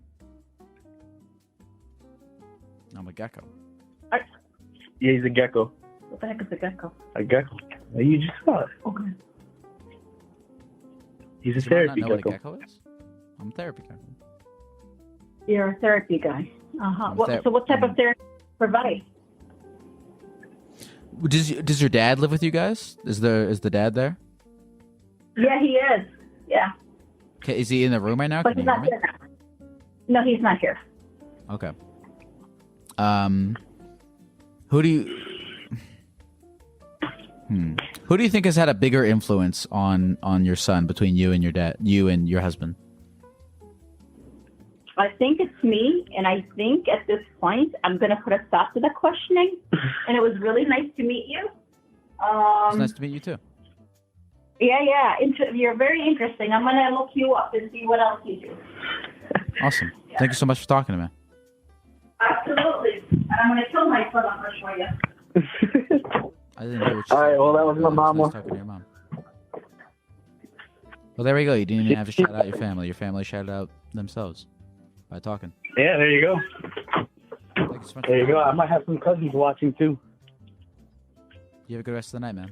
[SPEAKER 4] I'm a gecko.
[SPEAKER 13] Yeah, he's a gecko.
[SPEAKER 12] What the heck is a gecko?
[SPEAKER 13] A gecko. You just saw it.
[SPEAKER 12] Okay.
[SPEAKER 13] He's a
[SPEAKER 4] Does everyone
[SPEAKER 13] therapy
[SPEAKER 4] not know
[SPEAKER 13] gecko.
[SPEAKER 4] what a gecko is? I'm a therapy gecko.
[SPEAKER 12] You're a therapy guy.
[SPEAKER 4] I'm
[SPEAKER 12] So what type of therapy do you provide?
[SPEAKER 4] Does your dad live with you guys? Is the dad there?
[SPEAKER 12] Yeah, he is. Yeah.
[SPEAKER 4] Okay, is he in the room right now?
[SPEAKER 12] But
[SPEAKER 4] Can
[SPEAKER 12] he's
[SPEAKER 4] you hear
[SPEAKER 12] not
[SPEAKER 4] me?
[SPEAKER 12] here now. No, he's not here.
[SPEAKER 4] Okay. Who do you Who do you think has had a bigger influence on your son between you and your husband?
[SPEAKER 12] I think it's me, and I think at this point I'm going to put a stop to the questioning. And it was really nice to meet you.
[SPEAKER 4] It's nice to meet you too.
[SPEAKER 12] Yeah. You're very interesting. I'm going to look you up and see what else you do.
[SPEAKER 4] Awesome. Thank you so much for talking to me.
[SPEAKER 12] Absolutely. And I'm going to kill my son up for you.
[SPEAKER 4] I didn't hear what you
[SPEAKER 13] All right,
[SPEAKER 4] said.
[SPEAKER 13] well, that was my
[SPEAKER 4] Nice
[SPEAKER 13] mama.
[SPEAKER 4] talking to your mom. Well, there we go. You didn't even have to shout out your family. Your family shouted out themselves by talking.
[SPEAKER 13] Yeah, there you go.
[SPEAKER 4] Thank you so much.
[SPEAKER 13] There you go. I might have some cousins watching too.
[SPEAKER 4] You have a good rest of the night, man.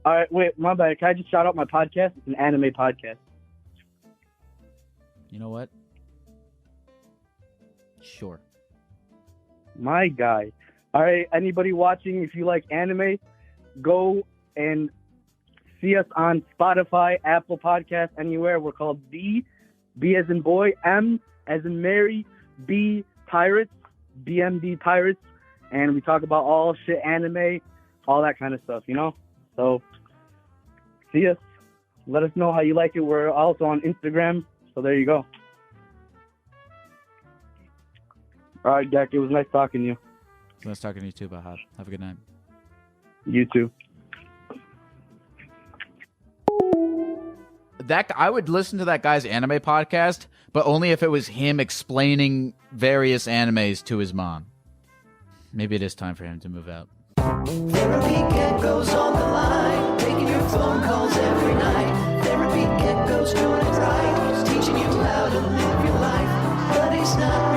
[SPEAKER 13] All right, wait, my bad. Can I just shout out my podcast? It's an anime podcast.
[SPEAKER 4] You know what? Sure.
[SPEAKER 13] My guy. All right, anybody watching, if you like anime, go and see us on Spotify, Apple Podcasts, anywhere. We're called B as in boy, M as in Mary, B Pirates, BMD Pirates, and we talk about all shit anime, all that kind of stuff, you know? So, see us. Let us know how you like it. We're also on Instagram, so there you go. All right, Gek, it was nice talking to you.
[SPEAKER 4] Nice talking to you too, Bahab. Have a good night.
[SPEAKER 13] You too.
[SPEAKER 4] I would listen to that guy's anime podcast, but only if it was him explaining various animes to his mom. Maybe it is time for him to move out.
[SPEAKER 2] Therapy Gecko's on the line, taking your phone calls every night. Therapy Gecko's doing it right, he's teaching you how to live your life, but he's not